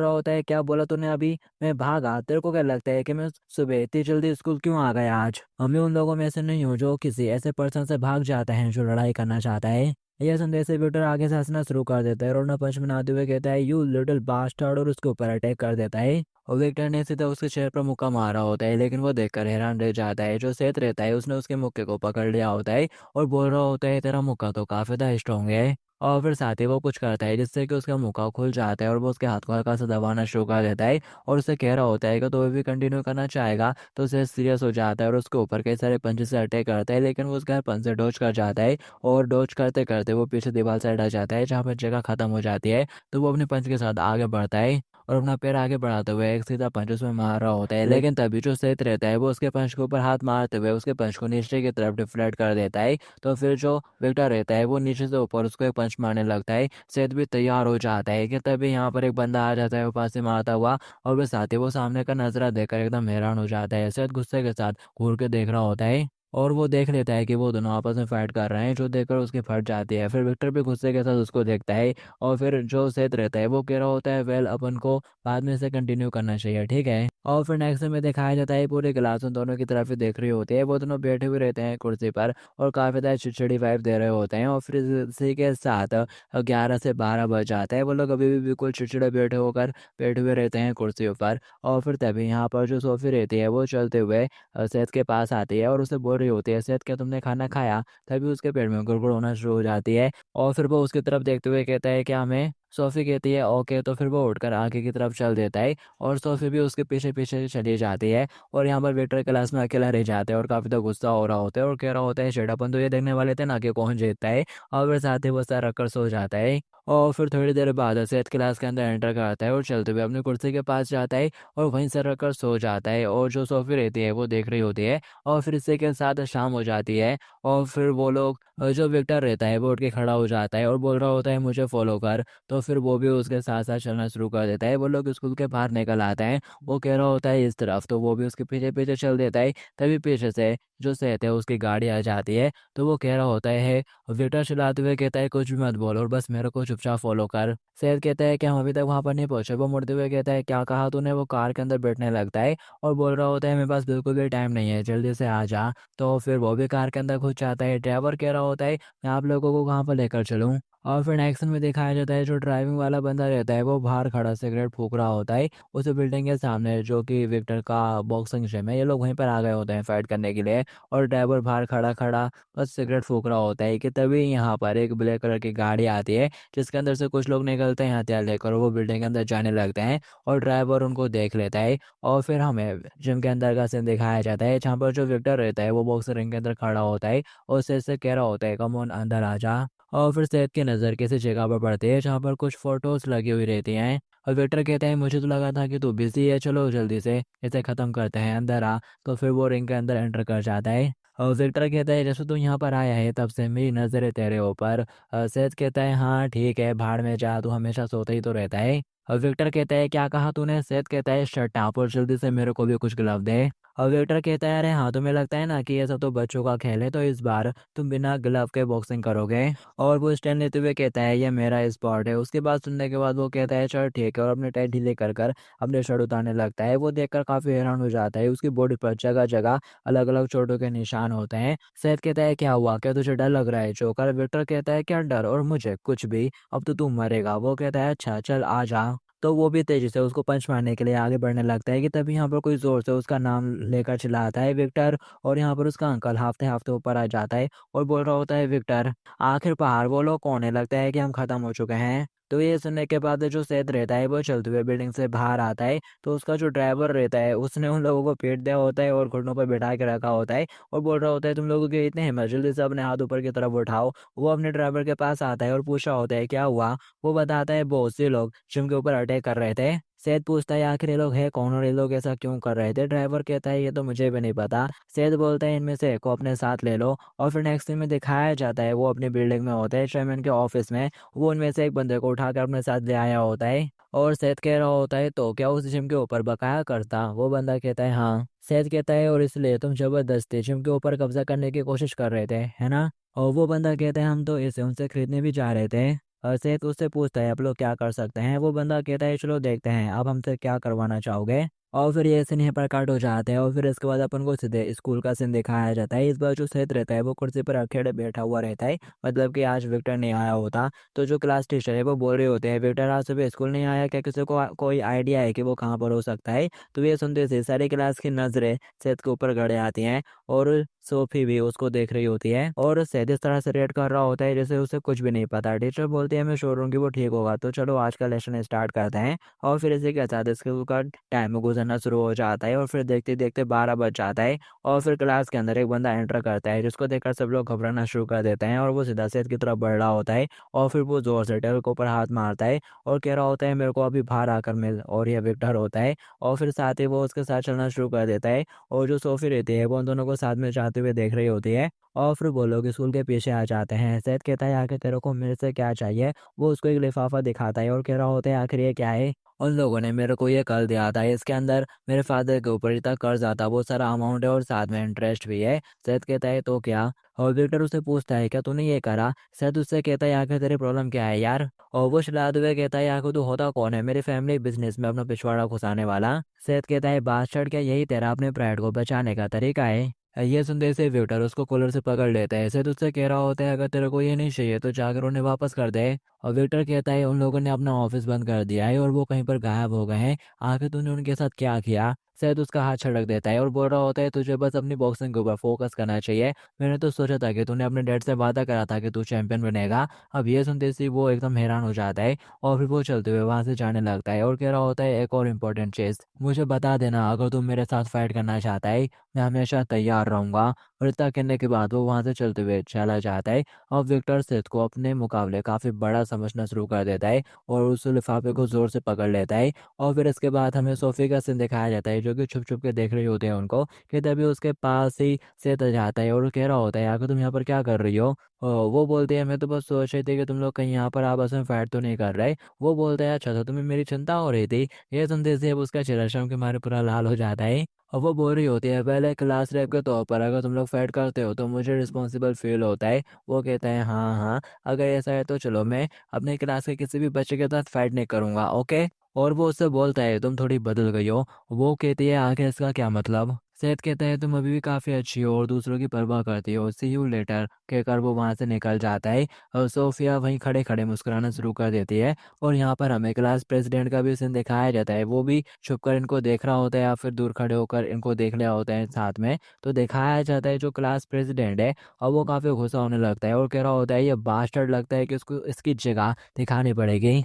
होता है क्या बोला तूने अभी? मैं भागा? तेरे को क्या लगता है कि मैं सुबह इतनी जल्दी स्कूल क्यों आ गया आज? मैं उन लोगों में से नहीं हूँ जो किसी ऐसे पर्सन से भाग जाते हैं जो लड़ाई करना चाहता है। यह संदेश से विक्टर आगे से हंसना शुरू कर देता है, रोना पंच बनाते हुए कहता है यू लिटिल बास्टर्ड, और उसके ऊपर अटैक कर देता है। और विक्टर ने सीधा उसके चेहरे पर मुक्का मारा होता है, लेकिन वो देखकर हैरान रह जाता है। जो सेठ रहता है उसने उसके मुक्के को पकड़ लिया होता है और बोल रहा होता है तेरा मुक्का तो काफी ज्यादा स्ट्रॉन्ग है। और फिर साथ ही वो कुछ करता है जिससे कि उसका मुक्का खुल जाता है और वो उसके हाथ को हल्का सा दबाना शुरू कर देता है। और उसे कह रहा होता है कि तो भी कंटिन्यू करना चाहेगा। तो उसे सीरियस हो जाता है और उसके ऊपर कई सारे पंचे से अटैक करता है, लेकिन वो उसका पंच से डोज कर जाता है। और डोज करते करते वो पीछे दीवार साइड आ जाता है जहाँ पर जगह खत्म हो जाती है। तो वो अपने पंच के साथ आगे बढ़ता है और अपना पैर आगे बढ़ाते हुए एक सीधा पंच उसमें मार रहा होता है, लेकिन तभी जो सेठ रहता है वो उसके पंच के ऊपर हाथ मारते हुए उसके पंच को नीचे की तरफ डिफ्लेक्ट कर देता है। तो फिर जो विक्टर रहता है वो नीचे से ऊपर उसको एक पंच मारने लगता है। सेठ भी तैयार हो जाता है कि तभी यहाँ पर एक बंदा आ जाता है ऊपर से मारता हुआ। और वो साथ ही वो सामने का नजरा देखकर एकदम हैरान हो जाता है। सेठ गुस्से के साथ घूर के देख रहा होता है और वो देख लेता है कि वो दोनों आपस में फाइट कर रहे हैं, जो देखकर उसकी फट जाती है। फिर विक्टर भी गुस्से के साथ उसको देखता है और फिर जो सेठ रहता है वो कह रहा होता है वेल अपन को बाद में से कंटिन्यू करना चाहिए, ठीक है। और फिर नेक्स्ट में दिखाया जाता है पूरे क्लास उन दोनों की तरफ ही देख रही होती है। वो दोनों बैठे हुए रहते हैं कुर्सी पर और काफी ज्यादा चिड़चिड़ी वाइब दे रहे होते हैं। और फिर इसी के साथ 11 से 12 बज जाता है। वो लोग अभी भी बिल्कुल चिड़चिड़े बैठे हुए रहते हैं कुर्सियों पर। और फिर तभी यहाँ पर जो सोफी रहती है वो चलते हुए सेहत के पास आती है और उसे बोल रही होती है सेहत क्या तुमने खाना खाया? तभी उसके पेट में गुड़गुड़ होना शुरू हो जाती है। और फिर वो उसकी तरफ देखते हुए कहता है क्या हमें? सोफी कहती है ओके। तो फिर वो उठकर आगे की तरफ चल देता है और सोफी भी उसके पीछे पीछे चली जाती है। और यहाँ पर वेटर क्लास में अकेला रह जाता है और काफी तो गुस्सा हो रहा होता है और कह रहा होता है शेट अपन तो ये देखने वाले थे ना कि कौन जीतता है। और फिर साथ ही वो सर रखकर सो जाता है। और फिर थोड़ी देर बाद सेहत क्लास के अंदर एंटर करता है और चलते हुए अपनी कुर्सी के पास जाता है और वहीं सर रखकर सो जाता है। और जो सोफी रहती है वो देख रही होती है। और फिर इसी के साथ शाम हो जाती है। और फिर वो लोग जो विक्टर रहता है वो उठ के खड़ा हो जाता है और बोल रहा होता है मुझे फॉलो कर। तो फिर वो भी उसके साथ साथ चलना शुरू कर देता है। वो लोग स्कूल के बाहर निकल आते हैं। वो कह रहा होता है इस तरफ, तो वो भी उसके पीछे पीछे चल देता है। तभी पीछे से जो सेहत है उसकी गाड़ी आ जाती है। तो वो कह रहा होता है विक्टर चिल्लाते हुए कहता है कुछ भी मत बोल और बस मेरे को चुपचाप फॉलो कर। सेहत कहता है कि हम अभी तक वहां पर नहीं पहुंचे। वो मुड़ते हुए कहता है क्या कहा तूने? वो कार के अंदर बैठने लगता है और बोल रहा होता है मेरे पास बिल्कुल भी टाइम नहीं है, जल्दी से आ जा। तो फिर वो भी कार के अंदर घुस जाता है। ड्राइवर कह रहा होता है मैं आप लोगों को कहाँ पर लेकर चलूँ? और फिर नेक्स्ट में दिखाया जाता है जो ड्राइविंग वाला बंदा रहता है वो बाहर खड़ा सिगरेट फूक रहा होता है उस बिल्डिंग के सामने जो कि विक्टर का बॉक्सिंग जिम है। ये लोग वहीं पर आ गए होते हैं फाइट करने के लिए। और ड्राइवर बाहर खड़ा खड़ा बस सिगरेट फूक रहा होता है कि तभी यहाँ पर एक ब्लैक कलर की गाड़ी आती है जिसके अंदर से कुछ लोग निकलते हैं हथियार लेकर, वो बिल्डिंग के अंदर जाने लगते हैं और ड्राइवर उनको देख लेता है। और फिर हमें जिम के अंदर का सीन दिखाया जाता है जहाँ पर जो विक्टर रहता है वो बॉक्सिंग रिंग के अंदर खड़ा होता है और उससे कह रहा होता है कम ऑन अंदर आ जा। और फिर सेहत की नज़र किसी जगह पर पड़ती है जहाँ पर कुछ फोटोज लगी हुई रहती हैं। और वेटर कहता है मुझे तो लगा था कि तू बिजी है, चलो जल्दी से इसे ख़त्म करते हैं, अंदर आ। तो फिर वो रिंग के अंदर एंटर कर जाता है। और विक्टर कहता है जैसे तू यहाँ पर आया है तब से मेरी नज़र है तेरे ऊपर। सेहत कहता है हाँ ठीक है, भाड़ में जा, तू हमेशा सोता ही तो रहता है। और विक्टर कहता है क्या कहा तूने? सेहत कहता है शट अप और जल्दी से मेरे को भी कुछ ग्लव दे। और विक्टर कहता है, अरे हाँ, तुम्हें लगता है ना कि ये सब तो बच्चों का खेल है, तो इस बार तुम बिना ग्लव के बॉक्सिंग करोगे। और वो स्टैंड लेते हुए कहता है, ये मेरा स्पॉट है। उसके बाद सुनने के बाद वो कहता है, चल ठीक है, और अपने टाई ढीले कर कर अपने शर्ट उतारने लगता है। वो देखकर काफी हैरान हो जाता है, उसकी बॉडी पर जगह जगह अलग अलग चोटों के निशान होते हैं। सैद कहता है, क्या हुआ, क्या तुझे डर लग रहा है जोकर? विक्टर कहता है, क्या डर और मुझे कुछ भी, अब तो तू मरेगा। वो कहता है, अच्छा चल आ जा। तो वो भी तेजी से उसको पंच मारने के लिए आगे बढ़ने लगता है कि तभी यहाँ पर कोई जोर से उसका नाम लेकर चिल्लाता है, विक्टर। और यहाँ पर उसका अंकल हाफते हाफते ऊपर आ जाता है और बोल रहा होता है, विक्टर आखिर बाहर वो लोग कौन है, लगता है कि हम खत्म हो चुके हैं। तो ये सुनने के बाद जो सैद रहता है वो चलते हुए बिल्डिंग से बाहर आता है। तो उसका जो ड्राइवर रहता है उसने उन लोगों को पीट दिया होता है और घुटनों पर बैठा के रखा होता है और बोल रहा होता है, तुम लोगों की इतने हिम्मत, जल्दी से अपने हाथ ऊपर की तरफ उठाओ। वो अपने ड्राइवर के पास आता है और पूछ रहा होता है, क्या हुआ? वो बताता है, बहुत से लोग जिम के ऊपर अटैक कर रहे थे। सैद पूछता है, आखिर ये लोग है कौन और ये लोग ऐसा क्यों कर रहे थे? ड्राइवर कहता है, ये तो मुझे भी नहीं पता। सैद बोलता है, इनमें से एक को अपने साथ ले लो। और फिर नेक्स्ट सीन में दिखाया जाता है वो अपनी बिल्डिंग में होता है, चेयरमैन के ऑफिस में। वो उनमें से एक बंदे को उठाकर अपने साथ ले आया होता है और सैद कह रहा होता है, तो क्या उस जिम के ऊपर बकाया करता? वो बंदा कहता है, हाँ। सैद कहता है, और इसलिए तुम जबरदस्ती जिम के ऊपर कब्जा करने की कोशिश कर रहे थे, है ना? और वो बंदा कहता है, हम तो इसे उनसे खरीदने भी जा रहे थे। सेठ उससे पूछता है, आप लोग क्या कर सकते हैं? वो बंदा कहता है, चलो देखते हैं आप हमसे क्या करवाना चाहोगे। और फिर ये सीन यहाँ पर कट हो जाते हैं और फिर इसके बाद अपन को सीधे स्कूल का सीन दिखाया जाता है। इस बार जो सेठ रहता है वो कुर्सी पर अकेले बैठा हुआ रहता है, मतलब कि आज विक्टर नहीं आया होता। तो जो क्लास टीचर है वो बोल रहे होते हैं, विक्टर आज सुबह स्कूल नहीं आया, क्या किसी को कोई आइडिया है कि वो कहाँ पर हो सकता है? तो ये सुनते से सारी क्लास की नजरें सेठ के ऊपर गड़े आती हैं और सोफी भी उसको देख रही होती है और सैद इस तरह से रेड कर रहा होता है जैसे उसे कुछ भी नहीं पता। टीचर बोलती है, मैं श्योर हूँ कि वो ठीक होगा, तो चलो आज का लेसन स्टार्ट करते हैं। और फिर इसी के साथ स्कूल का टाइम गुजरना शुरू हो जाता है और फिर देखते देखते 12 बज जाता है। और फिर क्लास के अंदर एक बंदा एंटर करता है जिसको देखकर सब लोग घबराना शुरू कर देते हैं और वो सीधा सैद की तरफ बढ़ रहा होता है। और फिर वो जोर से टेबल के ऊपर हाथ मारता है और कह रहा होता है, मेरे को अभी बाहर आकर मिल। और यह विक्टर होता है और फिर साथ ही वो उसके साथ चलना शुरू कर देता है। और जो सोफी रहती है वो उन दोनों को साथ में जाते हुए देख रही होती है। और फिर वो लोग स्कूल के पीछे आ जाते हैं। सैद कहता है, आखिर तेरे को मेरे से क्या चाहिए? वो उसको एक लिफाफा दिखाता है और कह रहा होता है, आखिर ये क्या है? उन लोगों ने मेरे को ये कर दिया था, इसके अंदर मेरे फादर के ऊपर जितना कर्ज आता वो सारा अमाउंट है और साथ में इंटरेस्ट भी है। सैद कहता है, तो क्या? और विक्टर उससे पूछता है, क्या तूने ये करा? सैद उससे कहता है, आखिर तेरी प्रॉब्लम क्या है यार? और वो चिल्लाते हुए कहता है, आखिर तू होता कौन है मेरी फैमिली बिजनेस में अपना पिछवाड़ा घुसाने वाला? सैद कहता है, बादशाह, क्या यही तेरा अपने प्राइड को बचाने का तरीका है? ये सुनते से विक्टर उसको कॉलर से पकड़ लेता है। सैद उससे कह रहा होता है, अगर तेरे को ये नहीं चाहिए तो जाकर उन्हें वापस कर दे। और विक्टर कहता है, उन लोगों ने अपना ऑफिस बंद कर दिया है और वो कहीं पर गायब हो गए हैं, आखिर तूने उनके साथ क्या किया? सैद उसका हाथ छटक देता है और बोल रहा होता है, तुझे बस अपनी बॉक्सिंग के ऊपर फोकस करना चाहिए। मैंने तो सोचा था कि तूने अपने डैड से वादा करा था कि तू चैंपियन बनेगा। अब ये सुनते ही वो एकदम हैरान हो जाता है और फिर वो चलते हुए वहां से जाने लगता है और कह रहा होता है, एक और इम्पोर्टेंट चीज़ मुझे बता देना, अगर तुम मेरे साथ फाइट करना चाहता है, मैं हमेशा तैयार रहूंगा। और इतना कहने के बाद वो वहां से चलते हुए चला जाता है और विक्टर सेथ को अपने मुकाबले काफी बड़ा समझना शुरू कर देता है और उस लिफाफे को जोर से पकड़ लेता है। और फिर इसके बाद हमें सोफी का सीन दिखाया जाता है जो कि छुप छुप के देख रही होते हैं उनको, कि तभी उसके पास ही सेठ आ जाता है और कह रहा होता है, आखिर तुम यहाँ पर क्या कर रही हो? वो बोलती है, मैं तो बस सोच रही थी कि तुम लोग कहीं यहाँ पर आपस में फाइट तो नहीं कर रहे। वो बोलता है, अच्छा तो तुम्हें मेरी चिंता हो रही थी? ये सुनते से अब उसका चेहरा शर्म के मारे पूरा लाल हो जाता है और वो बोल रही होती है, पहले क्लास रैप के तौर पर अगर तुम लोग फाइट करते हो तो मुझे रिस्पॉन्सिबल फील होता है। वो कहता है, हाँ हाँ, अगर ऐसा है तो चलो, मैं अपने क्लास के किसी भी बच्चे के साथ फाइट नहीं करूंगा, ओके? और वो उससे बोलता है, तुम थोड़ी बदल गई हो। वो कहती है, आगे इसका क्या मतलब? सेठ कहता है, तुम अभी भी काफ़ी अच्छी हो और दूसरों की परवाह करती हो, सी यू लेटर कहकर वो वहाँ से निकल जाता है। और सोफिया वहीं खड़े खड़े मुस्कुराना शुरू कर देती है। और यहाँ पर हमें क्लास प्रेसिडेंट का भी सीन दिखाया जाता है, वो भी छुपकर इनको देख रहा होता है या फिर दूर खड़े होकर इनको देख रहा होता है साथ में। तो दिखाया जाता है जो क्लास प्रेसिडेंट है और वो काफ़ी गुस्सा होने लगता है और कह रहा होता है, ये बास्टर्ड, लगता है कि उसको इसकी जगह दिखानी पड़ेगी।